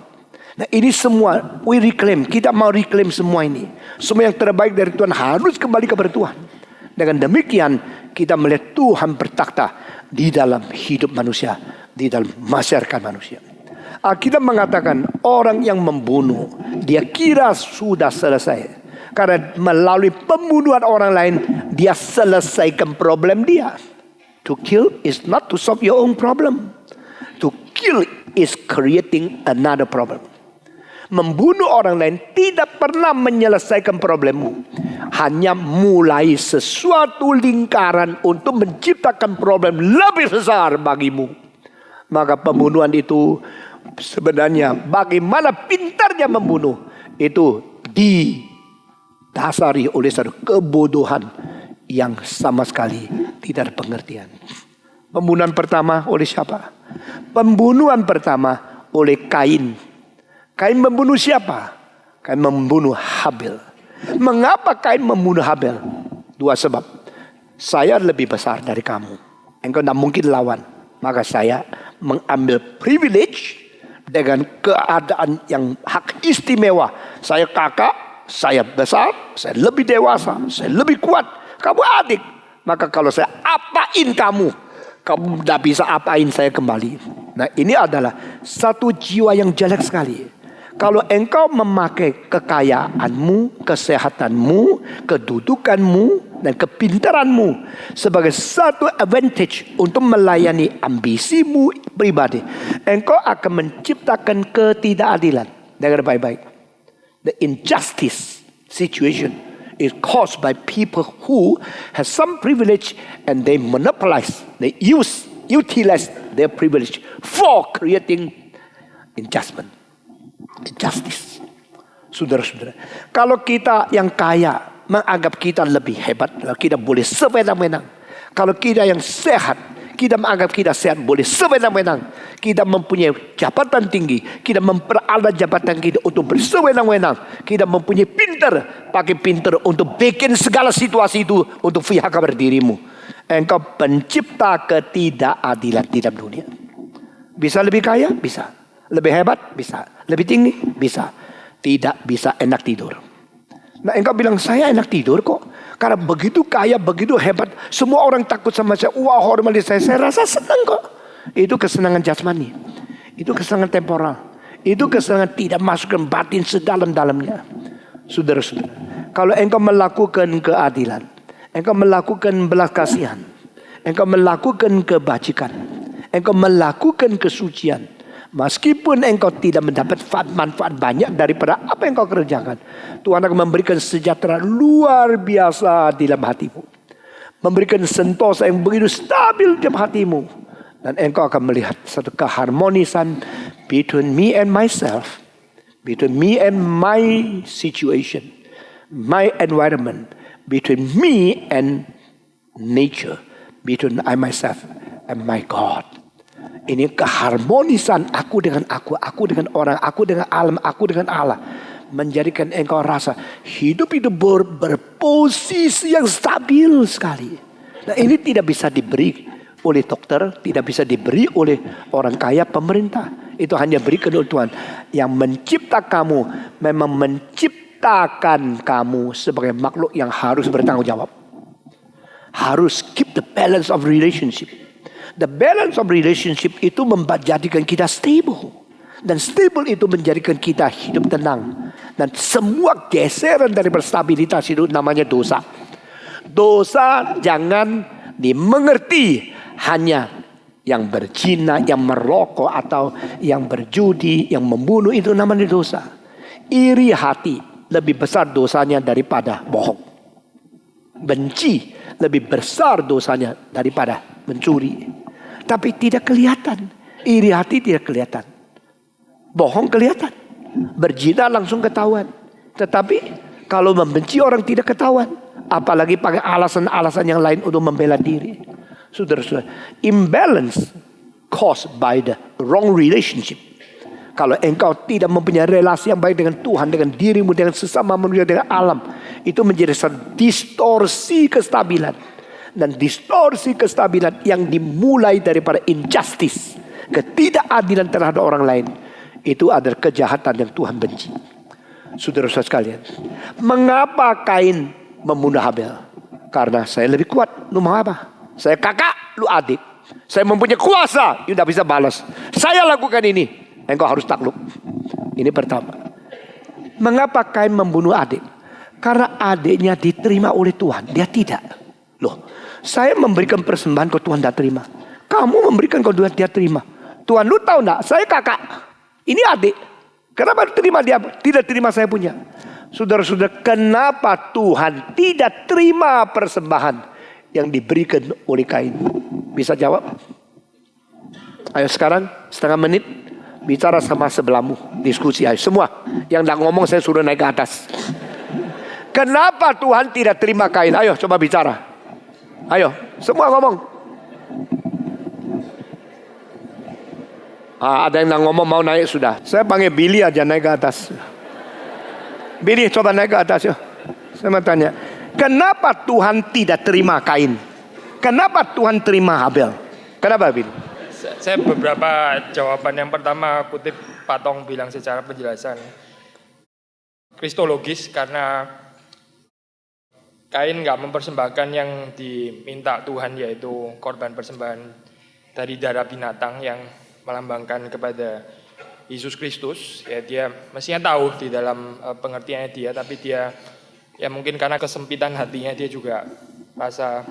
Nah ini semua we reclaim. Kita mau reclaim semua ini. Semua yang terbaik dari Tuhan harus kembali kepada Tuhan. Dengan demikian kita melihat Tuhan bertakhta di dalam hidup manusia, di dalam masyarakat manusia. Alkitab mengatakan orang yang membunuh, dia kira sudah selesai. Karena melalui pembunuhan orang lain, dia selesaikan problem dia. To kill is not to solve your own problem. To kill is creating another problem. Membunuh orang lain tidak pernah menyelesaikan problemmu. Hanya mulai sesuatu lingkaran untuk menciptakan problem lebih besar bagimu. Maka pembunuhan itu sebenarnya bagaimana pintarnya membunuh itu didasari oleh satu kebodohan yang sama sekali tidak ada pengertian. Pembunuhan pertama oleh siapa? Pembunuhan pertama oleh Kain. Kain membunuh siapa? Kain membunuh Habel. Mengapa Kain membunuh Habel? Dua sebab. Saya lebih besar dari kamu. Engkau tidak mungkin lawan. Maka saya mengambil privilege dengan keadaan yang hak istimewa. Saya kakak, saya besar, saya lebih dewasa, saya lebih kuat. Kamu adik. Maka kalau saya apain kamu tidak bisa apain saya kembali. Nah, ini adalah satu jiwa yang jelek sekali. Kalau engkau memakai kekayaanmu, kesehatanmu, kedudukanmu, dan kepintaranmu sebagai satu advantage untuk melayani ambisimu pribadi, engkau akan menciptakan ketidakadilan. Dengar baik-baik. The injustice situation is caused by people who have some privilege and they monopolize, they utilize their privilege for creating injustice. Saudara-saudara, kalau kita yang kaya menganggap kita lebih hebat, kita boleh sewenang-wenang. Kalau kita yang sehat, kita menganggap kita sehat boleh sewenang-wenang. Kita mempunyai jabatan tinggi, kita memperalat jabatan kita untuk bersewenang-wenang. Kita mempunyai pakai pintar untuk bikin segala situasi itu untuk pihak berdirimu. Engkau pencipta ketidakadilan di dalam dunia. Bisa lebih kaya? Bisa. Lebih hebat? Bisa. Lebih tinggi? Bisa. Tidak bisa enak tidur. Nah, engkau bilang saya enak tidur kok. Karena begitu kaya, begitu hebat. Semua orang takut sama saya. Wah, hormati saya. Saya rasa senang kok. Itu kesenangan jasmani. Itu kesenangan temporal. Itu kesenangan tidak masukkan batin sedalam-dalamnya. Saudara-saudara, kalau engkau melakukan keadilan, engkau melakukan belas kasihan, engkau melakukan kebajikan, engkau melakukan kesucian, meskipun engkau tidak mendapat manfaat banyak daripada apa yang kau kerjakan, Tuhan akan memberikan sejahtera luar biasa di dalam hatimu. Memberikan sentosa yang begitu stabil di dalam hatimu. Dan engkau akan melihat satu keharmonisan between me and myself, between me and my situation, my environment, between me and nature, between I myself and my God. Ini keharmonisan aku dengan aku dengan orang, aku dengan alam, aku dengan Allah. Menjadikan engkau rasa hidup itu berposisi yang stabil sekali. Nah, ini tidak bisa diberi oleh dokter, tidak bisa diberi oleh orang kaya, pemerintah. Itu hanya berikan oleh Tuhan. Yang mencipta kamu memang menciptakan kamu sebagai makhluk yang harus bertanggung jawab. Harus keep the balance of relationship. The balance of relationship itu menjadikan kita stable. Dan stable itu menjadikan kita hidup tenang. Dan semua geseran dari stabilitas itu namanya dosa. Dosa jangan dimengerti hanya yang berzina, yang merokok, atau yang berjudi, yang membunuh, itu namanya dosa. Iri hati lebih besar dosanya daripada bohong. Benci lebih besar dosanya daripada mencuri. Tapi tidak kelihatan. Iri hati tidak kelihatan. Bohong kelihatan. Berzina langsung ketahuan. Tetapi kalau membenci orang tidak ketahuan. Apalagi pakai alasan-alasan yang lain untuk membela diri. Saudara-saudara, imbalance caused by the wrong relationship. Kalau engkau tidak mempunyai relasi yang baik dengan Tuhan, dengan dirimu, dengan sesama manusia, dengan alam, itu menjadi satu distorsi kestabilan. Dan distorsi kestabilan yang dimulai daripada injustice, ketidakadilan terhadap orang lain, itu adalah kejahatan yang Tuhan benci. Saudara-saudara sekalian, mengapa Kain membunuh Habel? Karena saya lebih kuat. Lu mau apa? Saya kakak, lu adik. Saya mempunyai kuasa, you tidak bisa balas. Saya lakukan ini. engkau harus takluk. Ini pertama. Mengapa Kain membunuh adik? Karena adiknya diterima oleh Tuhan, dia tidak. Loh, saya memberikan persembahan kau Tuhan tidak terima. Kamu memberikan kau Tuhan dia terima. Tuhan, lu tahu enggak? Saya kakak, ini adik. Kenapa terima dia? Tidak terima saya punya. Saudara-saudara, kenapa Tuhan tidak terima persembahan yang diberikan oleh Kain? Bisa jawab? Ayo sekarang setengah menit bicara sama sebelahmu, diskusi ayo semua. Yang tidak ngomong saya suruh naik ke atas. Kenapa Tuhan tidak terima Kain? Ayo coba bicara. Ayo semua ngomong. Ada yang ngomong mau naik sudah. Saya panggil Billy aja naik ke atas. Billy coba naik ke atas yuk. Saya mau tanya, kenapa Tuhan tidak terima Kain? Kenapa Tuhan terima Habel? Kenapa Billy? Saya beberapa jawaban. Yang pertama kutip Pak Tong bilang secara penjelasan kristologis, karena Kain nggak mempersembahkan yang diminta Tuhan, yaitu korban persembahan dari darah binatang yang melambangkan kepada Yesus Kristus. Ya, dia mestinya tahu di dalam pengertiannya dia, tapi dia ya mungkin karena kesempitan hatinya dia juga rasa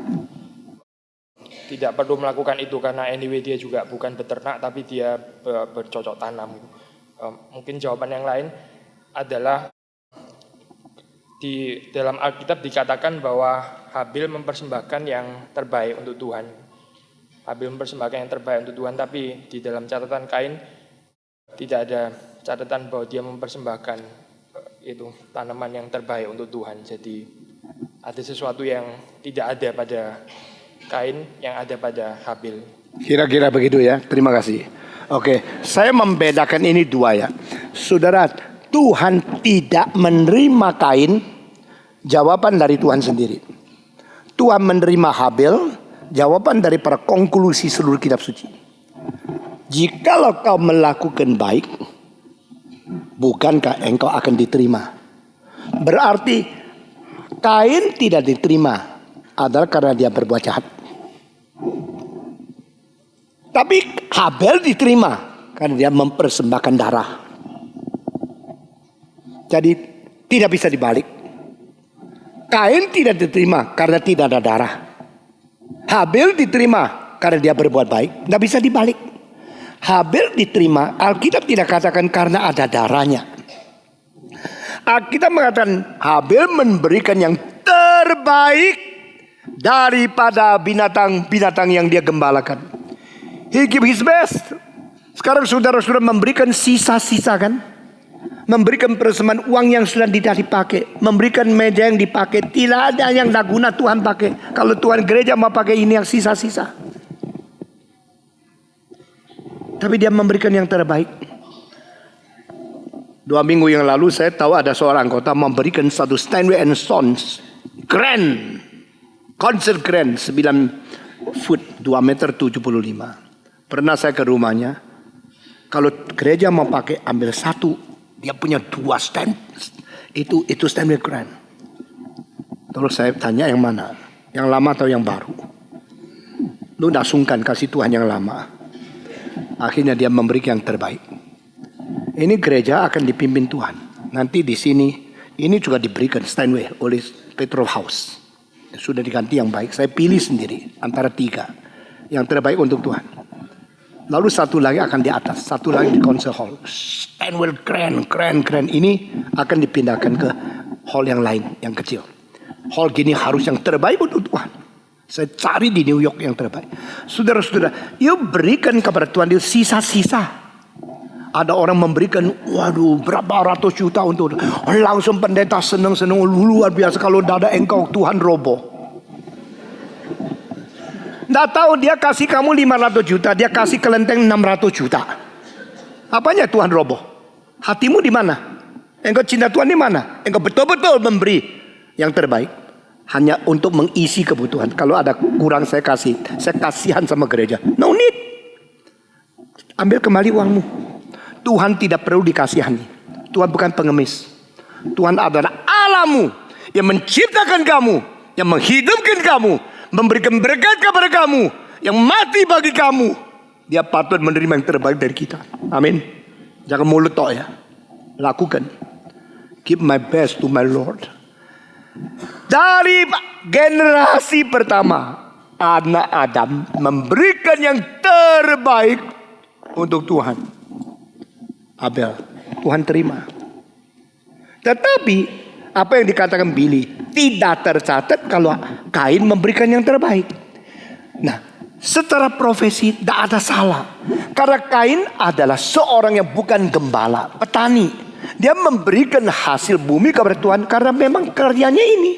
tidak perlu melakukan itu, karena anyway dia juga bukan beternak tapi dia bercocok tanam. Mungkin jawaban yang lain adalah di dalam Alkitab dikatakan bahwa Habil mempersembahkan yang terbaik untuk Tuhan. Habil mempersembahkan yang terbaik untuk Tuhan, tapi di dalam catatan Kain tidak ada catatan bahwa dia mempersembahkan itu tanaman yang terbaik untuk Tuhan. Jadi ada sesuatu yang tidak ada pada Kain yang ada pada Habil. Kira-kira begitu ya. Terima kasih. Oke, saya membedakan ini dua ya. Saudara, Tuhan tidak menerima Kain, jawaban dari Tuhan sendiri. Tuhan menerima Habil, jawaban dari para konklusi seluruh kitab suci. Jikalau kau melakukan baik, bukankah engkau akan diterima? Berarti Kain tidak diterima adalah karena dia berbuat jahat. Tapi Habel diterima karena dia mempersembahkan darah. Jadi tidak bisa dibalik. Kain tidak diterima karena tidak ada darah. Habel diterima karena dia berbuat baik. Tidak bisa dibalik. Habel diterima, Alkitab tidak katakan karena ada darahnya. Alkitab mengatakan Habel memberikan yang terbaik daripada binatang-binatang yang dia gembalakan. He give his best. Sekarang saudara-saudara memberikan sisa-sisa kan? Memberikan persembahan uang yang sudah tidak dipakai, memberikan meja yang dipakai. Tidak ada yang tidak guna Tuhan pakai. Kalau Tuhan gereja mau pakai ini yang sisa-sisa. Tapi dia memberikan yang terbaik. 2 minggu yang lalu saya tahu ada seorang anggota memberikan satu Steinway and Sons grand, konser grand 9 foot 2 meter 75. Pernah saya ke rumahnya. Kalau gereja mau pakai ambil satu, dia punya 2 stand. Itu Steinway grand. Terus saya tanya yang mana? Yang lama atau yang baru? Lu tidak sungkan kasih Tuhan yang lama. Akhirnya dia memberi yang terbaik. Ini gereja akan dipimpin Tuhan. Nanti di sini ini juga diberikan Steinway oleh Petrov House. Sudah diganti yang baik. Saya pilih sendiri antara 3 yang terbaik untuk Tuhan. Lalu satu lagi akan di atas, satu lagi di concert hall. Steinway keren. Ini akan dipindahkan ke hall yang lain, yang kecil. Hall gini harus yang terbaik untuk Tuhan. Saya cari di New York yang terbaik. Saudara-saudara, yuk berikan kepada Tuhan dia sisa-sisa. Ada orang memberikan, waduh berapa ratus juta untuk langsung pendeta senang-senang luar biasa. Kalau dada engkau Tuhan roboh. Nggak tahu dia kasih kamu 500 juta, dia kasih kelenteng 600 juta. Apanya Tuhan roboh? Hatimu di mana? Engkau cinta Tuhan di mana? Engkau betul-betul memberi yang terbaik. Hanya untuk mengisi kebutuhan. Kalau ada kurang saya kasih. Saya kasihan sama gereja. No need. Ambil kembali uangmu. Tuhan tidak perlu dikasihani. Tuhan bukan pengemis. Tuhan adalah Allahmu yang menciptakan kamu, yang menghidupkan kamu, memberikan berkat kepada kamu, yang mati bagi kamu. Dia patut menerima yang terbaik dari kita. Amin. Jangan mulut tok ya. Lakukan. Give my best to my Lord. Dari generasi pertama, anak Adam memberikan yang terbaik untuk Tuhan. Abel, Tuhan terima. Tetapi apa yang dikatakan Billy tidak tercatat kalau Kain memberikan yang terbaik. Nah, secara profesi tidak ada salah. Karena Kain adalah seorang yang bukan gembala, petani. Dia memberikan hasil bumi kepada Tuhan karena memang karyanya ini.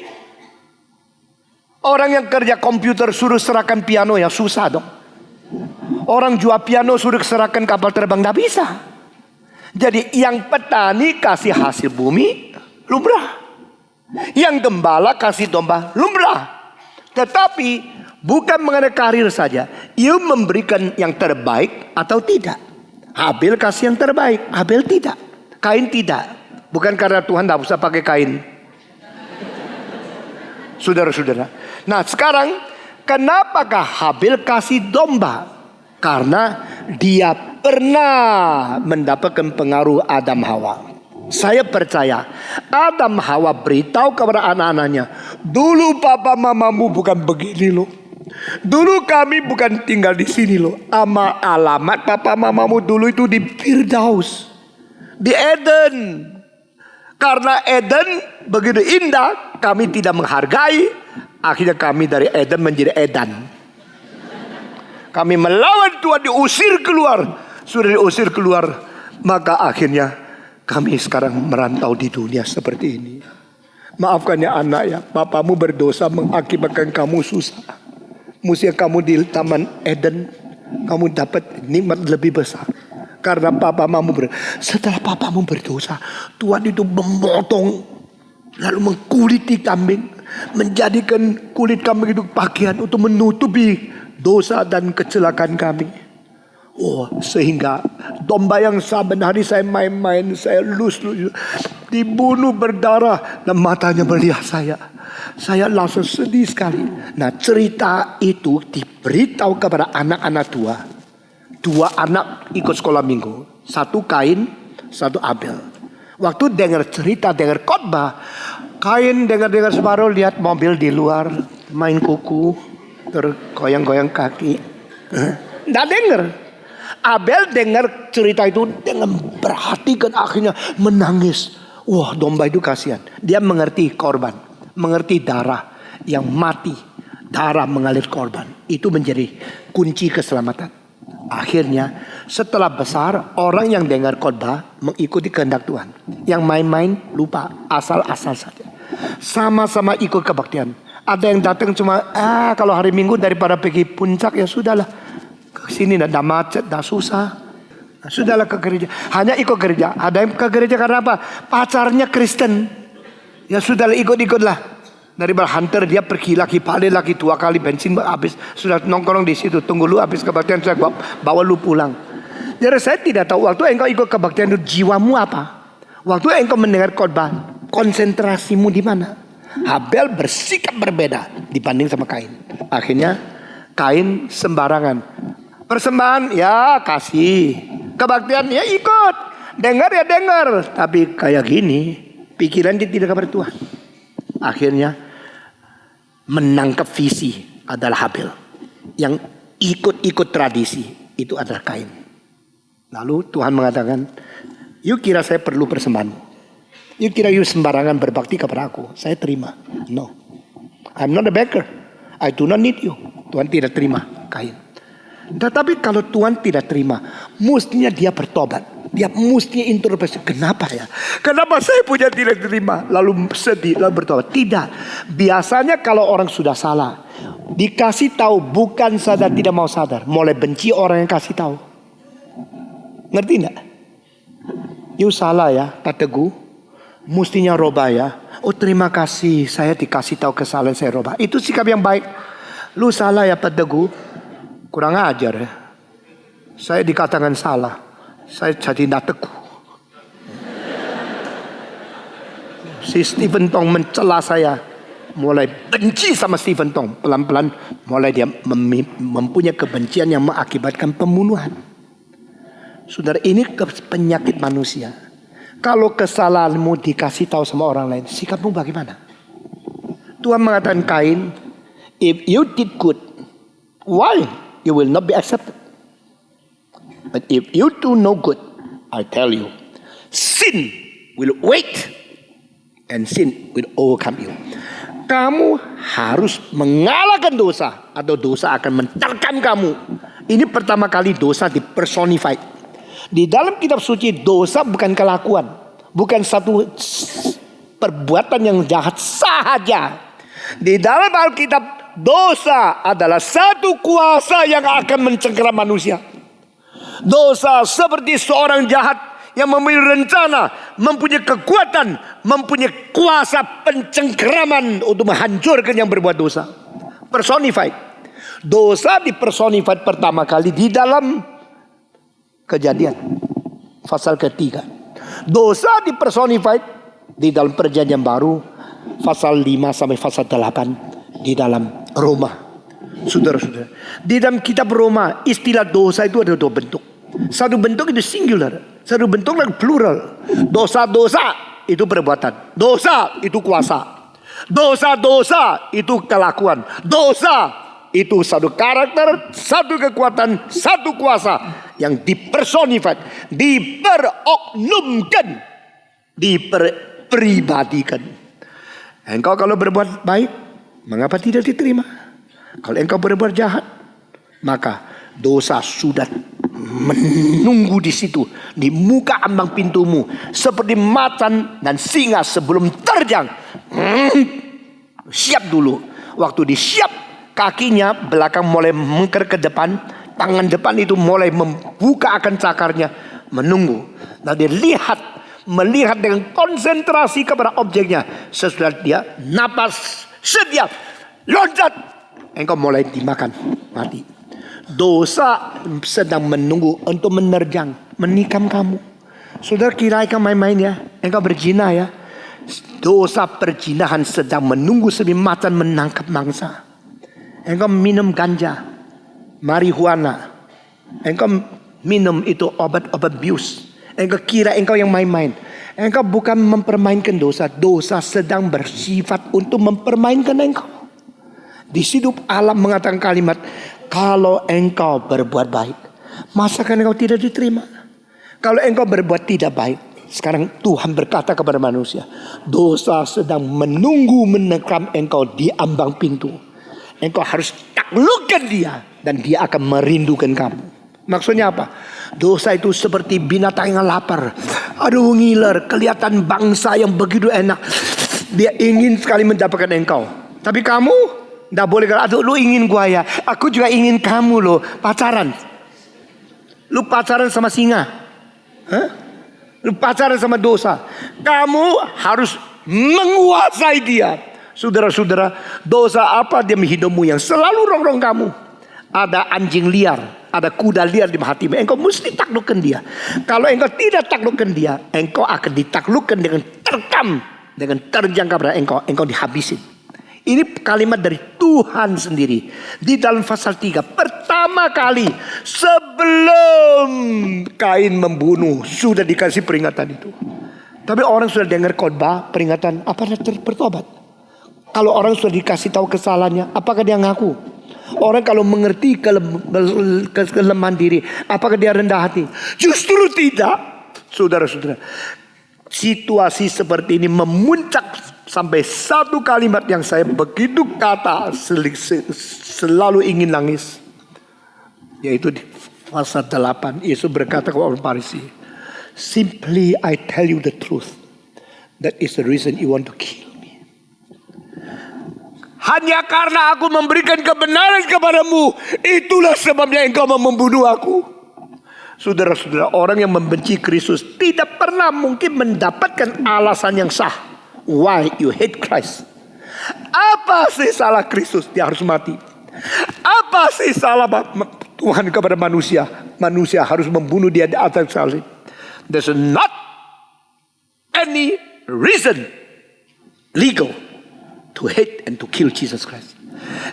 Orang yang kerja komputer suruh serahkan piano ya susah dong. Orang jual piano suruh serahkan kapal terbang tidak bisa. Jadi yang petani kasih hasil bumi lumrah. Yang gembala kasih domba lumrah. Tetapi bukan mengenai karir saja. Ia memberikan yang terbaik atau tidak. Habel kasih yang terbaik, Habel tidak. Kain tidak. Bukan karena Tuhan tidak usah pakai kain. Saudara-saudara. Nah sekarang kenapakah Habel kasih domba? Karena dia pernah mendapatkan pengaruh Adam Hawa. Saya percaya Adam Hawa beritahu kepada anak-anaknya, dulu papa mamamu bukan begini loh. Dulu kami bukan tinggal di sini loh. Alamat papa mamamu dulu itu di Firdaus, di Eden. Karena Eden begitu indah, kami tidak menghargai. Akhirnya kami dari Eden menjadi Edan. Kami melawan Tuhan, diusir keluar. Sudah diusir keluar, maka akhirnya kami sekarang merantau di dunia seperti ini. Maafkan ya anak ya, papamu berdosa mengakibatkan kamu susah. Mestinya kamu di Taman Eden, kamu dapat nikmat lebih besar. Karena setelah papamu berdosa, Tuhan itu memotong, lalu mengkuliti kambing, menjadikan kulit kambing itu pakaian untuk menutupi dosa dan kecelakaan kami. Oh, sehingga domba yang saben hari saya main-main, saya lus dibunuh berdarah dan matanya melihat saya. Saya langsung sedih sekali. Nah, cerita itu diberitahu kepada anak-anak tua. Dua anak ikut sekolah minggu. Satu Kain, satu Abel. Waktu dengar cerita, dengar khotbah, Kain dengar-dengar separuh, lihat mobil di luar, main kuku, tergoyang-goyang kaki. Nggak dengar. Abel dengar cerita itu dengan perhatikan, akhirnya menangis. Wah, domba itu kasihan. Dia mengerti korban, mengerti darah yang mati, darah mengalir korban. Itu menjadi kunci keselamatan. Akhirnya setelah besar, orang yang dengar khotbah mengikuti kehendak Tuhan. Yang main-main lupa, asal-asal saja. Sama-sama ikut kebaktian. Ada yang datang cuma kalau hari Minggu daripada pergi puncak ya sudahlah. Ke sini tidak macet, tidak susah. Nah, sudahlah ke gereja. Hanya ikut gereja. Ada yang ke gereja karena apa? Pacarnya Kristen. Ya sudahlah, ikut-ikutlah. Daripada hunter dia pergi lagi, balik lagi 2 kali bensin habis. Sudah nongkrong di situ, tunggu lu habis kebaktian saya bawa lu pulang. Jadi saya tidak tahu waktu engkau ikut kebaktian itu jiwamu apa? Waktu engkau mendengar khotbah, konsentrasimu di mana? Habel bersikap berbeda dibanding sama Kain. Akhirnya Kain sembarangan. Persembahan ya kasih, kebaktian ya ikut, dengar ya dengar. Tapi kayak gini, pikiran dia tidak kepada Tuhan. Akhirnya menangkap visi adalah Habel. Yang ikut-ikut tradisi itu adalah Kain. Lalu Tuhan mengatakan, you kira saya perlu persembahan? You kira you sembarangan berbakti kepada aku? Saya terima. No, I'm not a beggar. I do not need you. Tuhan tidak terima Kain. Tetapi kalau Tuhan tidak terima, mestinya dia bertobat. Dia mestinya introspeksi. Kenapa ya? Kenapa saya punya tidak terima? Lalu sedih, lalu bertobat. Tidak. Biasanya kalau orang sudah salah, dikasih tahu bukan sadar tidak mau sadar, mulai benci orang yang kasih tahu. Ngerti enggak? You salah ya, Pak Teguh. Mestinya robah ya. Oh terima kasih, saya dikasih tahu kesalahan saya robah. Itu sikap yang baik. Lu salah ya Pak Teguh. Kurang ajar ya. Saya dikatakan salah, saya jadi tidak teguh. Si Stephen Tong mencela saya, mulai benci sama Stephen Tong. Pelan-pelan mulai dia mempunyai kebencian yang mengakibatkan pembunuhan. Saudara, ini penyakit manusia. Kalau kesalahanmu dikasih tahu sama orang lain, sikapmu bagaimana? Tuhan mengatakan Kain, if you did good, why? You will not be accepted. But if you do no good, I tell you, sin will wait and sin will overcome you. Kamu harus mengalahkan dosa atau dosa akan menterkam kamu. Ini pertama kali dosa dipersonified. Di dalam kitab suci dosa bukan kelakuan, bukan satu perbuatan yang jahat sahaja. Di dalam Alkitab dosa adalah satu kuasa yang akan mencengkeram manusia. Dosa seperti seorang jahat yang memiliki rencana, mempunyai kekuatan, mempunyai kuasa pencengkeraman untuk menghancurkan yang berbuat dosa. Personified. Dosa dipersonified pertama kali di dalam Kejadian pasal ketiga. Dosa dipersonified di dalam Perjanjian Baru pasal 5 sampai pasal 8 di dalam Roma. Saudara-saudara, di dalam kitab Roma istilah dosa itu ada dua bentuk. Satu bentuk itu singular, satu bentuk lagi plural. Dosa-dosa itu perbuatan, dosa itu kuasa, dosa-dosa itu kelakuan, dosa itu satu karakter, satu kekuatan, satu kuasa yang dipersonified, diperoknumkan, diperpribadikan. Engkau kalau berbuat baik, mengapa tidak diterima? Kalau engkau berbuat jahat, maka dosa sudah menunggu di situ, di muka ambang pintumu, seperti macan dan singa sebelum terjang. Siap dulu. Waktu disiap, kakinya belakang mulai mengker ke depan, tangan depan itu mulai membuka akan cakarnya, menunggu. Nah, dia melihat dengan konsentrasi kepada objeknya. Sesudah dia napas, sedia, loncat, engkau mulai dimakan, mati. Dosa sedang menunggu untuk menerjang, menikam kamu. Saudara kira engkau main-main ya, engkau berzina ya. Dosa perzinahan sedang menunggu seperti macan menangkap mangsa. Engkau minum ganja, marihuana, engkau minum itu obat-obat bius. Engkau kira engkau yang main-main. Engkau bukan mempermainkan dosa. Dosa sedang bersifat untuk mempermainkan engkau. Di situ Allah mengatakan kalimat, kalau engkau berbuat baik, masakan engkau tidak diterima? Kalau engkau berbuat tidak baik, sekarang Tuhan berkata kepada manusia, dosa sedang menunggu menekam engkau di ambang pintu. Engkau harus taklukkan dia, dan dia akan merindukan kamu. Maksudnya apa? Dosa itu seperti binatang yang lapar. Aduh, ngiler, kelihatan bangsa yang begitu enak. Dia ingin sekali mendapatkan engkau. Tapi kamu tidak boleh. Aduh, lu ingin gua ya, aku juga ingin kamu loh. Pacaran. Lu pacaran sama singa. Lu pacaran sama dosa. Kamu harus menguasai dia. Saudara-saudara, dosa apa diam hidupmu yang selalu rongrong kamu? Ada anjing liar, ada kuda liar di hatimu. Engkau mesti taklukkan dia. Kalau engkau tidak taklukkan dia, engkau akan ditaklukkan dengan terkam, dengan terjang kepada engkau. Engkau dihabisin. Ini kalimat dari Tuhan sendiri. Di dalam pasal 3, pertama kali sebelum Kain membunuh, sudah dikasih peringatan itu. Tapi orang sudah dengar khotbah peringatan, apa bertobat? Kalau orang sudah dikasih tahu kesalahannya, apakah dia ngaku? Orang kalau mengerti kelemahan diri, apakah dia rendah hati? Justru tidak. Saudara-saudara, situasi seperti ini memuncak sampai satu kalimat yang saya begitu kata selalu ingin nangis. Yaitu di pasal 8, Yesus berkata kepada orang Farisi, simply I tell you the truth. That is the reason you want to kill. Hanya karena aku memberikan kebenaran kepadamu, itulah sebabnya engkau mau membunuh aku. Saudara-saudara, orang yang membenci Kristus tidak pernah mungkin mendapatkan alasan yang sah. Why you hate Christ? Apa sih salah Kristus? Dia harus mati. Apa sih salah Tuhan kepada manusia? Manusia harus membunuh dia di atas salib. There's not any reason legal to hate and to kill Jesus Christ.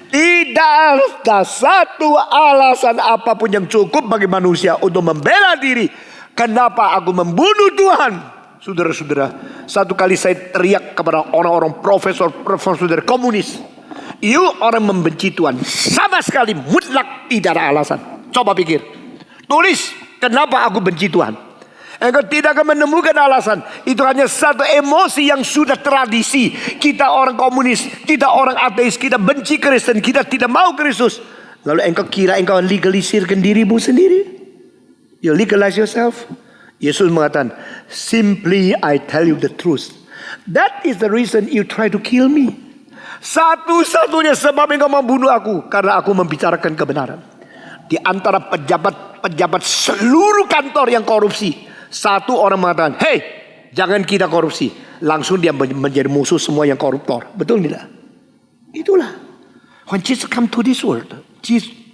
Tidak Tidak ada satu alasan apapun yang cukup bagi manusia untuk membela diri. Kenapa aku membunuh Tuhan? Saudara-saudara, satu kali saya teriak kepada orang-orang profesor dari komunis. You orang membenci Tuhan. Sama sekali mutlak tidak ada alasan. Coba pikir. Tulis, kenapa aku benci Tuhan? Engkau tidak akan menemukan alasan. Itu hanya satu emosi yang sudah tradisi. Kita orang komunis, kita orang ateis, kita benci Kristen, kita tidak mau Kristus. Lalu engkau kira engkau legalisirkan dirimu sendiri? You legalize yourself? Yesus mengatakan, simply I tell you the truth. That is the reason you try to kill me. Satu-satunya sebab engkau membunuh aku, karena aku membicarakan kebenaran. Di antara pejabat seluruh kantor yang korupsi, satu orang mengatakan, hey, jangan kita korupsi. Langsung dia menjadi musuh semua yang koruptor. Betul tidak? Itulah. When Jesus come to this world,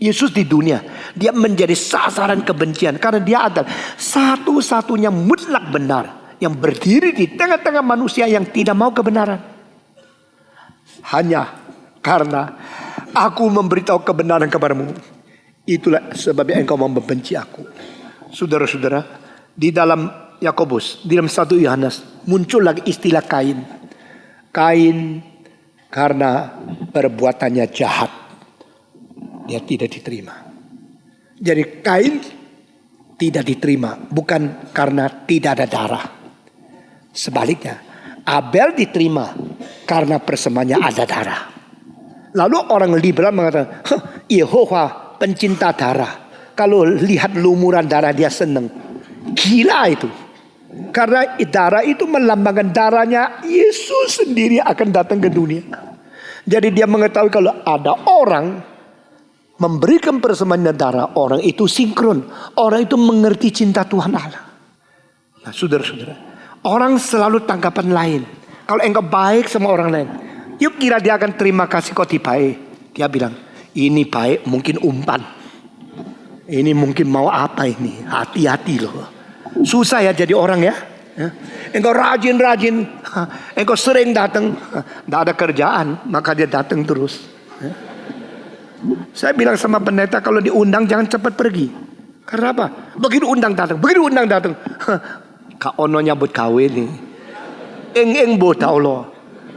Yesus di dunia, dia menjadi sasaran kebencian. Karena dia adalah satu-satunya mutlak benar, yang berdiri di tengah-tengah manusia yang tidak mau kebenaran. Hanya karena aku memberitahu kebenaran kepadamu, itulah sebabnya engkau membenci aku. Saudara-saudara, di dalam Yakobus, di dalam 1 Yohanes muncul lagi istilah Kain. Kain karena perbuatannya jahat, dia tidak diterima. Jadi Kain tidak diterima bukan karena tidak ada darah. Sebaliknya, Abel diterima karena persembahannya ada darah. Lalu orang liberal mengatakan, Yehova pencinta darah. Kalau lihat lumuran darah dia senang. Gila itu. Karena darah itu melambangkan darahnya Yesus sendiri akan datang ke dunia. Jadi dia mengetahui kalau ada orang memberikan persembahan darah, orang itu sinkron. Orang itu mengerti cinta Tuhan Allah. Nah, saudara-saudara, orang selalu tanggapan lain. Kalau engkau baik sama orang lain, yuk kira dia akan terima kasih kau dibaik. Dia bilang, ini baik mungkin umpan. Ini mungkin mau apa ini? Hati-hati loh. Susah ya jadi orang ya. Engkau rajin-rajin, engkau sering datang, tidak ada kerjaan, maka dia datang terus. Saya bilang sama pendeta, kalau diundang jangan cepat pergi. Karena apa? Begitu undang datang, begitu undang datang. Kak Ono nyambut kawin nih. Eng bota Allah.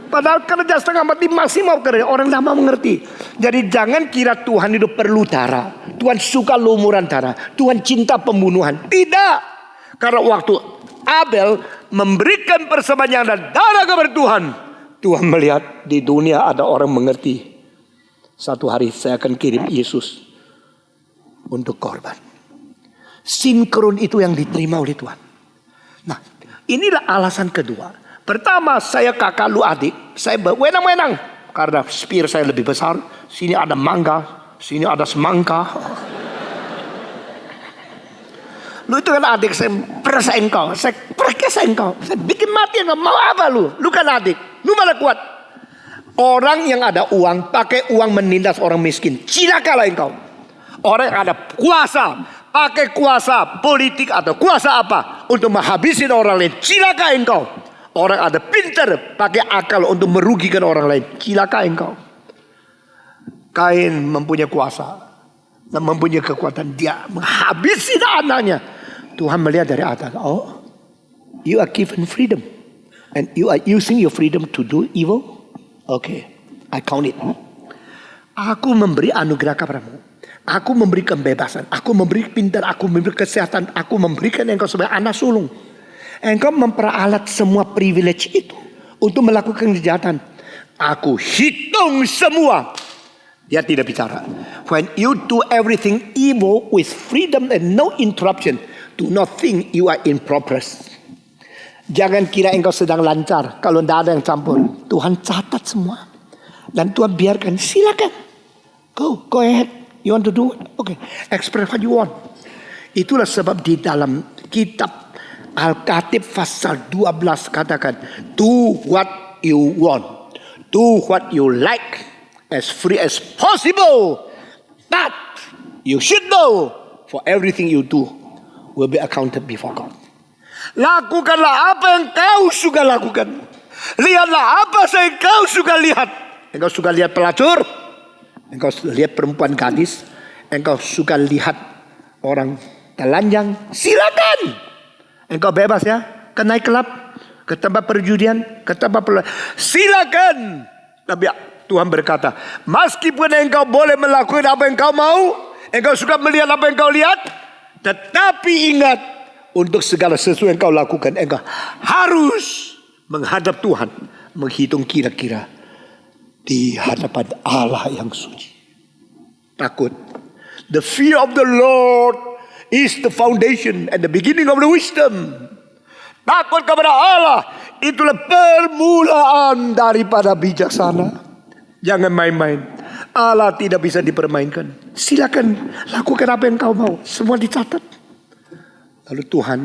Padahal kerja setengah mati masih mau kerja. Orang tidak mau mengerti. Jadi jangan kira Tuhan itu perlu darah. Tuhan suka lumuran darah. Tuhan cinta pembunuhan. Tidak. Karena waktu Abel memberikan persembahan dan darah kepada Tuhan, Tuhan melihat di dunia ada orang mengerti. Satu hari saya akan kirim Yesus untuk korban. Sinkron itu yang diterima oleh Tuhan. Nah, inilah alasan kedua. Pertama, saya kakak lu adik. Saya berwenang-wenang. Karena spear saya lebih besar. Sini ada mangga. Sini ada semangka. Lu itu kan adik. Saya perasa engkau. Saya perkasa engkau. Saya bikin mati engkau. Mau apa lu? Lu kan adik. Lu malah kuat. Orang yang ada uang, pakai uang menindas orang miskin. Cilakalah engkau. Orang yang ada kuasa, pakai kuasa politik atau kuasa apa untuk menghabisin orang lain. Cilaka engkau. Orang ada pintar, pakai akal untuk merugikan orang lain. Cilaka engkau. Kain mempunyai kuasa dan mempunyai kekuatan. Dia menghabisi anaknya. Tuhan melihat dari atas. Oh, you are given freedom. And you are using your freedom to do evil. Okay, I count it. Aku memberi anugerah kepadamu. Aku memberi kebebasan. Aku memberi pintar. Aku memberi kesehatan. Aku memberikan engkau sebagai anak sulung. Engkau memperalat semua privilege itu untuk melakukan kejahatan. Aku hitung semua. Dia tidak bicara. When you do everything evil with freedom and no interruption, do not think you are in progress. Jangan kira engkau sedang lancar kalau tidak ada yang campur. Tuhan catat semua. Dan Tuhan biarkan, silakan. Go ahead. You want to do it? Okay, express what you want. Itulah sebab di dalam kitab Al-Khatib pasal 12 katakan, do what you want, do what you like, as free as possible. But you should know, for everything you do will be accounted before God. Lakukanlah apa yang kau suka lakukan. Lihatlah apa yang kau suka lihat. Engkau suka lihat pelacur? Engkau lihat perempuan gadis, engkau suka lihat orang telanjang, silakan. Engkau bebas ya, ke naik klub, ke tempat perjudian, ke tempat silakan. Tapi Tuhan berkata, meskipun engkau boleh melakukan apa yang kau mau, engkau suka melihat apa yang kau lihat, tetapi ingat, untuk segala sesuatu yang kau lakukan, engkau harus menghadap Tuhan, menghitung kira-kira di hadapan Allah yang suci. Takut. The fear of the Lord is the foundation and the beginning of the wisdom. Takut kepada Allah itulah permulaan daripada bijaksana. Jangan main-main. Allah tidak bisa dipermainkan. Silakan lakukan apa yang kau mau. Semua dicatat. Lalu Tuhan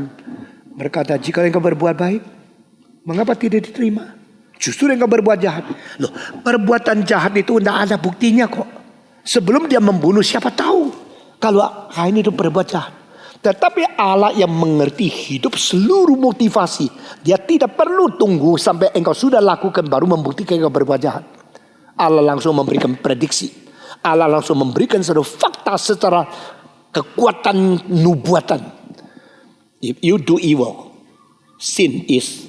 berkata, jika engkau berbuat baik, mengapa tidak diterima? Justru engkau berbuat jahat. Loh, perbuatan jahat itu tidak ada buktinya kok. Sebelum dia membunuh, siapa tahu kalau Kain itu berbuat jahat. Tetapi Allah yang mengerti hidup seluruh motivasi, dia tidak perlu tunggu sampai engkau sudah lakukan baru membuktikan engkau berbuat jahat. Allah langsung memberikan prediksi. Allah langsung memberikan suatu fakta secara kekuatan nubuatan. If you do evil, sin is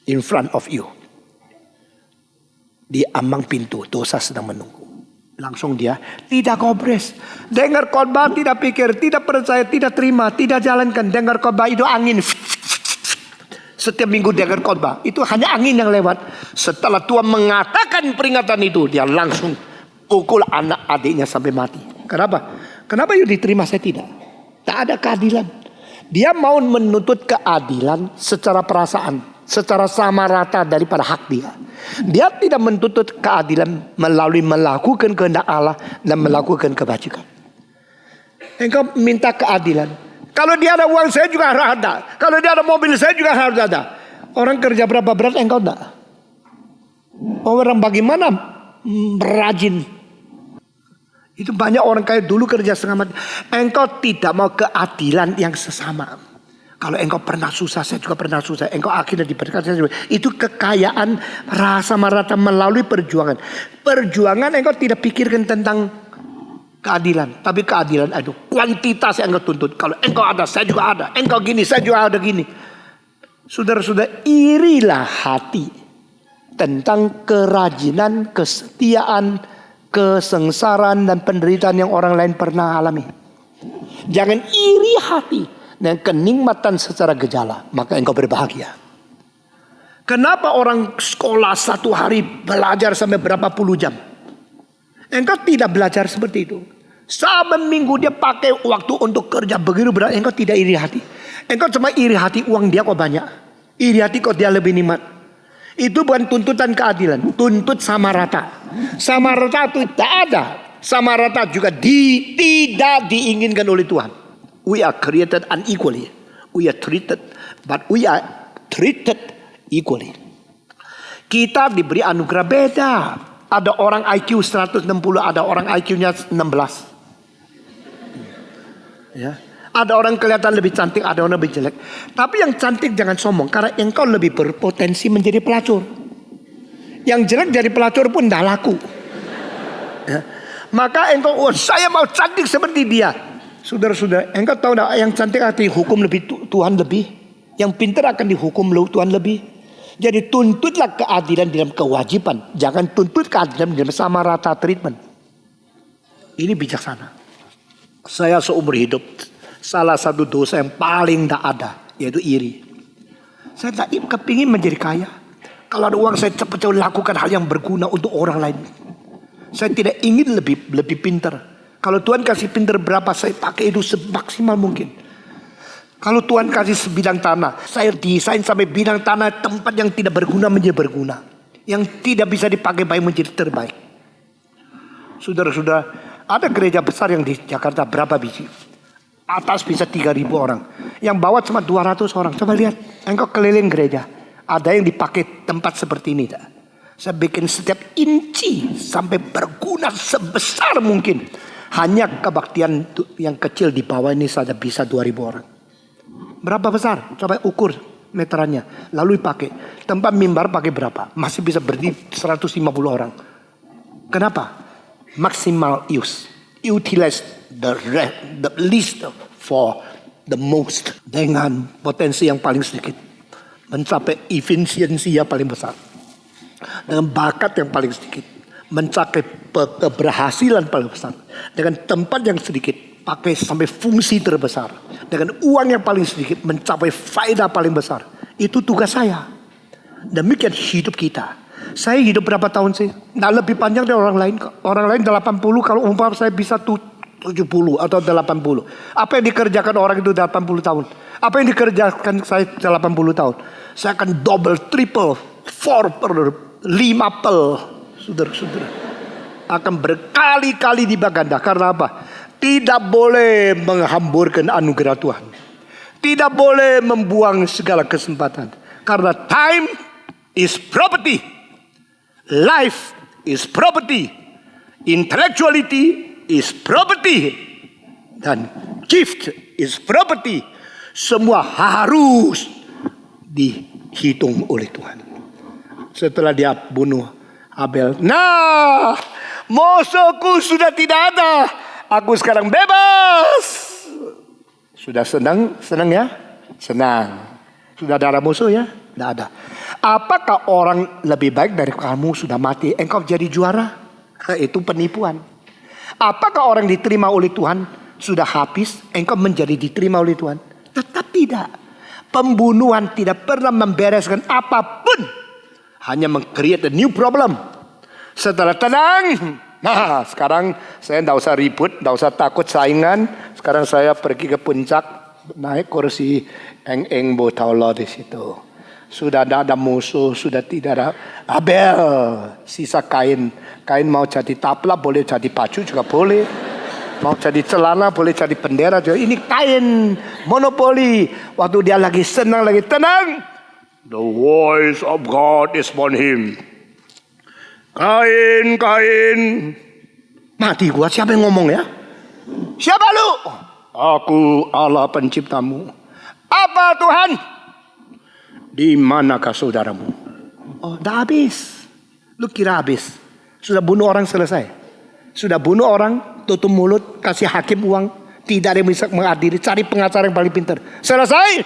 in front of you. Di ambang pintu, dosa sedang menunggu. Langsung dia tidak kobres. Dengar khotbah tidak pikir, tidak percaya, tidak terima, tidak jalankan. Dengar khotbah itu angin. Setiap minggu dengar khotbah itu hanya angin yang lewat. Setelah Tuhan mengatakan peringatan itu, dia langsung pukul anak adiknya sampai mati. Kenapa? Kenapa yuk diterima, saya tidak? Tak ada keadilan. Dia mau menuntut keadilan secara perasaan, secara sama rata daripada hak dia. Dia tidak menuntut keadilan melalui melakukan kehendak Allah dan melakukan kebajikan. Engkau minta keadilan. Kalau dia ada uang, saya juga harus ada. Kalau dia ada mobil, saya juga harus ada. Orang kerja berapa berat, engkau enggak. Orang bagaimana rajin. Itu banyak orang kaya dulu kerja setengah mati. Engkau tidak mau keadilan yang sesama. Kalau engkau pernah susah, saya juga pernah susah. Engkau akhirnya diberkati. Itu kekayaan rasa merata melalui perjuangan. Perjuangan engkau tidak pikirkan tentang keadilan. Tapi keadilan itu kuantitas yang engkau tuntut. Kalau engkau ada, saya juga ada. Engkau gini, saya juga ada gini. Saudara-saudara, irilah hati tentang kerajinan, kesetiaan, kesengsaraan dan penderitaan yang orang lain pernah alami. Jangan iri hati dan kenikmatan secara gejala, maka engkau berbahagia. Kenapa orang sekolah satu hari belajar sampai berapa puluh jam? Engkau tidak belajar seperti itu. Saban minggu dia pakai waktu untuk kerja begitu berat. Engkau tidak iri hati. Engkau cuma iri hati uang dia kok banyak. Iri hati kok dia lebih nikmat. Itu bukan tuntutan keadilan, tuntut sama rata. Sama rata itu tidak ada. Sama rata juga tidak diinginkan oleh Tuhan. We are created unequally. We are treated, but we are treated equally. Kita diberi anugerah beda. Ada orang IQ 160, ada orang IQ-nya 16. Ya. Ada orang kelihatan lebih cantik, ada orang lebih jelek. Tapi yang cantik jangan sombong, karena engkau lebih berpotensi menjadi pelacur. Yang jelek jadi pelacur pun tidak laku. Ya. Maka engkau, saya mau cantik seperti dia. Saudara-saudara, engkau tahu tidak yang cantik akan dihukum lebih Tuhan lebih. Yang pintar akan dihukum Tuhan lebih. Jadi tuntutlah keadilan dalam kewajiban. Jangan tuntut keadilan dalam sama rata treatment. Ini bijaksana. Saya seumur hidup, salah satu dosa yang paling tidak ada, yaitu iri. Saya tidak kepingin menjadi kaya. Kalau ada uang, saya cepat-cepat lakukan hal yang berguna untuk orang lain. Saya tidak ingin lebih pintar. Kalau Tuhan kasih pintar berapa, saya pakai itu semaksimal mungkin. Kalau Tuhan kasih sebidang tanah, saya desain sampai bidang tanah tempat yang tidak berguna menjadi berguna. Yang tidak bisa dipakai baik menjadi terbaik. Saudara-saudara, ada gereja besar yang di Jakarta berapa biji? Atas bisa 3.000 orang. Yang bawah cuma 200 orang. Coba lihat, engkau keliling gereja. Ada yang dipakai tempat seperti ini. Saya bikin setiap inci sampai berguna sebesar mungkin. Hanya kebaktian yang kecil di bawah ini saja bisa 2.000 orang. Berapa besar? Coba ukur meterannya. Lalu dipakai. Tempat mimbar pakai berapa? Masih bisa berdiri 150 orang. Kenapa? Maximal use. Utilize the least for the most. Dengan potensi yang paling sedikit. Mencapai efisiensi yang paling besar. Dengan bakat yang paling sedikit. Mencapai keberhasilan paling besar. Dengan tempat yang sedikit. Pakai sampai fungsi terbesar. Dengan uang yang paling sedikit. Mencapai faedah paling besar. Itu tugas saya. Demikian hidup kita. Saya hidup berapa tahun sih? Nggak lebih panjang dari orang lain. Orang lain 80, kalau umpama saya bisa 70 atau 80. Apa yang dikerjakan orang itu 80 tahun? Apa yang dikerjakan saya 80 tahun? Saya akan double, triple, 4, 5 pel. Saudara-saudara. Akan berkali-kali dibaganda. Karena apa? Tidak boleh menghamburkan anugerah Tuhan. Tidak boleh membuang segala kesempatan. Karena time is property. Life is property. Intellectuality is property. Dan gift is property. Semua harus dihitung oleh Tuhan. Setelah dia bunuh Abel. Nah, musuhku sudah tidak ada. Aku sekarang bebas. Sudah senang ya? Senang. Sudah ada musuh ya? Tidak ada. Apakah orang lebih baik dari kamu sudah mati, engkau jadi juara? Itu penipuan. Apakah orang diterima oleh Tuhan sudah habis, engkau menjadi diterima oleh Tuhan? Tetap tidak. Pembunuhan tidak pernah membereskan apapun. Hanya meng-create a new problem. Setelah tenang, nah sekarang saya tidak usah ribut, tidak usah takut saingan. Sekarang saya pergi ke puncak, naik kursi eng botaulo di situ. Sudah tidak ada musuh, sudah tidak ada Abel. Sisa kain. Kain mau jadi tapla, boleh jadi baju juga boleh. Mau jadi celana, boleh jadi bendera juga. Ini kain monopoli. Waktu dia lagi senang, lagi tenang. The voice of God is upon him. Kain. Mati gua, siapa yang ngomong ya? Siapa lu? Aku Allah penciptamu. Apa Tuhan? Di manakah saudaramu? Oh, dah habis. Lu kira habis? Sudah bunuh orang selesai. Sudah bunuh orang, tutup mulut, kasih hakim uang, tidak ada yang bisa mengadili, cari pengacara yang paling pintar. Selesai?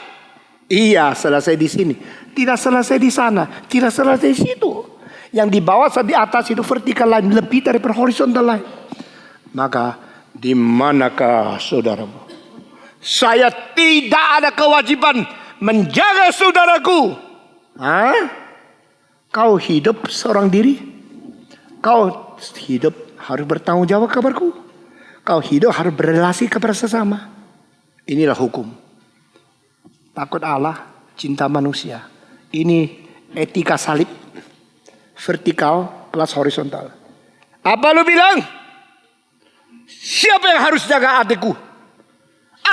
Iya, selesai di sini. Tidak selesai di sana, tidak selesai di situ. Yang di bawah di atas itu vertikal line, lebih dari horizontal line. Maka di manakah saudaramu? Saya tidak ada kewajiban menjaga saudaraku. Hah? Kau hidup seorang diri. Kau hidup harus bertanggung jawab kabarku. Kau hidup harus berrelasi kepada sesama. Inilah hukum. Takut Allah, cinta manusia. Ini etika salib. Vertikal plus horizontal. Apa lu bilang? Siapa yang harus jaga adikku?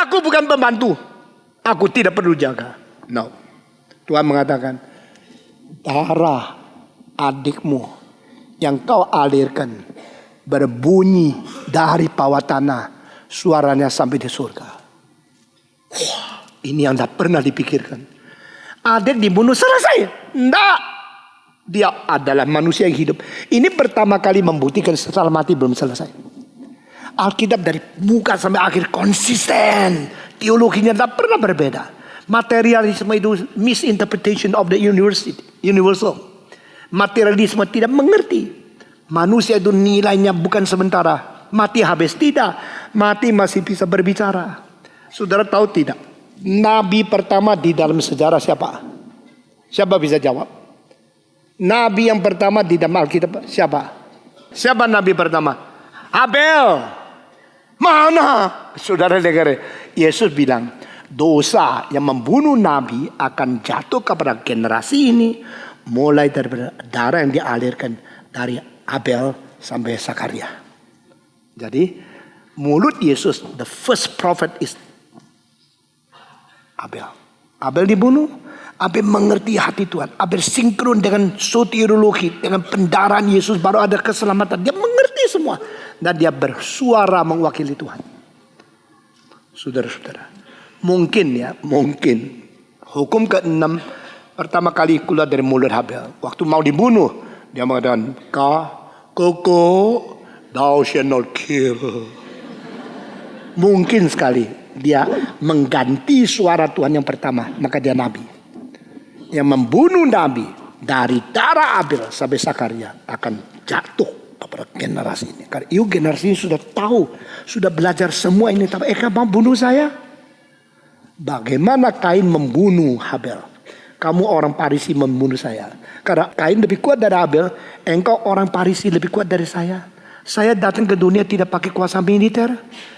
Aku bukan pembantu. Aku tidak perlu jaga. No. Tuhan mengatakan, darah adikmu yang kau alirkan berbunyi dari bawah tanah, suaranya sampai di surga. Wah, ini yang tidak pernah dipikirkan. Adik dibunuh selesai? Tidak. Dia adalah manusia yang hidup. Ini pertama kali membuktikan setelah mati belum selesai. Alkitab dari muka sampai akhir konsisten. Teologinya tidak pernah berbeda. Materialisme itu misinterpretation of the universal. Materialisme tidak mengerti. Manusia itu nilainya bukan sementara. Mati habis, tidak. Mati masih bisa berbicara. Saudara tahu tidak? Nabi pertama di dalam sejarah siapa? Siapa bisa jawab? Nabi yang pertama di dalam Alkitab siapa? Siapa nabi pertama? Abel. Mana? Saudara dengar, Yesus bilang, dosa yang membunuh nabi akan jatuh kepada generasi ini, mulai dari darah yang dialirkan dari Abel sampai Zakaria. Jadi mulut Yesus, the first prophet is Abel. Abel dibunuh, Abel mengerti hati Tuhan. Abel sinkron dengan soteriologi, dengan pendarahan Yesus baru ada keselamatan. Dia mengerti semua. Dan dia bersuara mewakili Tuhan. Saudara-saudara, mungkin hukum ke-6 pertama kali keluar dari mulut Abel. Waktu mau dibunuh, dia mengatakan, kau Koko, thou shalt not kill. Mungkin sekali dia mengganti suara Tuhan yang pertama, maka dia nabi. Yang membunuh nabi dari darah Abel sampai Sakaria akan jatuh kepada generasi ini. Karena generasi ini sudah tahu, sudah belajar semua ini. Tapi kamu bunuh saya? Bagaimana Kain membunuh Habel? Kamu orang Parisi membunuh saya. Karena Kain lebih kuat dari Abel, engkau orang Parisi lebih kuat dari saya. Saya datang ke dunia tidak pakai kuasa militer.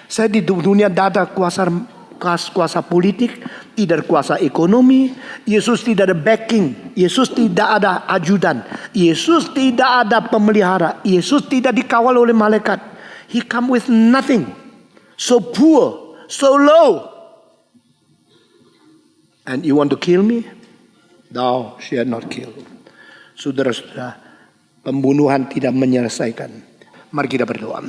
Saya di dunia tidak ada kuasa politik, tidak ada kuasa ekonomi. Yesus tidak ada backing. Yesus tidak ada ajudan. Yesus tidak ada pemelihara. Yesus tidak dikawal oleh malaikat. He come with nothing. So poor, so low. And you want to kill me? Thou shalt not kill. Saudara-saudara, pembunuhan tidak menyelesaikan. Mari kita berdoa.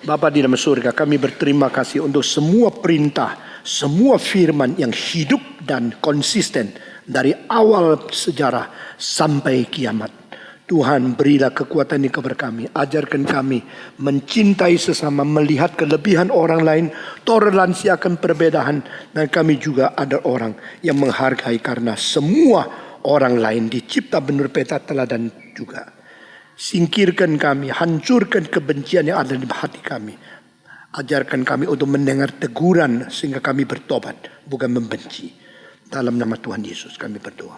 Bapa di dalam surga, kami berterima kasih untuk semua perintah, semua firman yang hidup dan konsisten dari awal sejarah sampai kiamat. Tuhan, berilah kekuatan ini kepada kami. Ajarkan kami mencintai sesama, melihat kelebihan orang lain, toleransi akan perbedaan. Dan kami juga ada orang yang menghargai karena semua orang lain dicipta menurut peta teladan juga. Singkirkan kami, hancurkan kebencian yang ada di hati kami. Ajarkan kami untuk mendengar teguran sehingga kami bertobat, bukan membenci. Dalam nama Tuhan Yesus kami berdoa.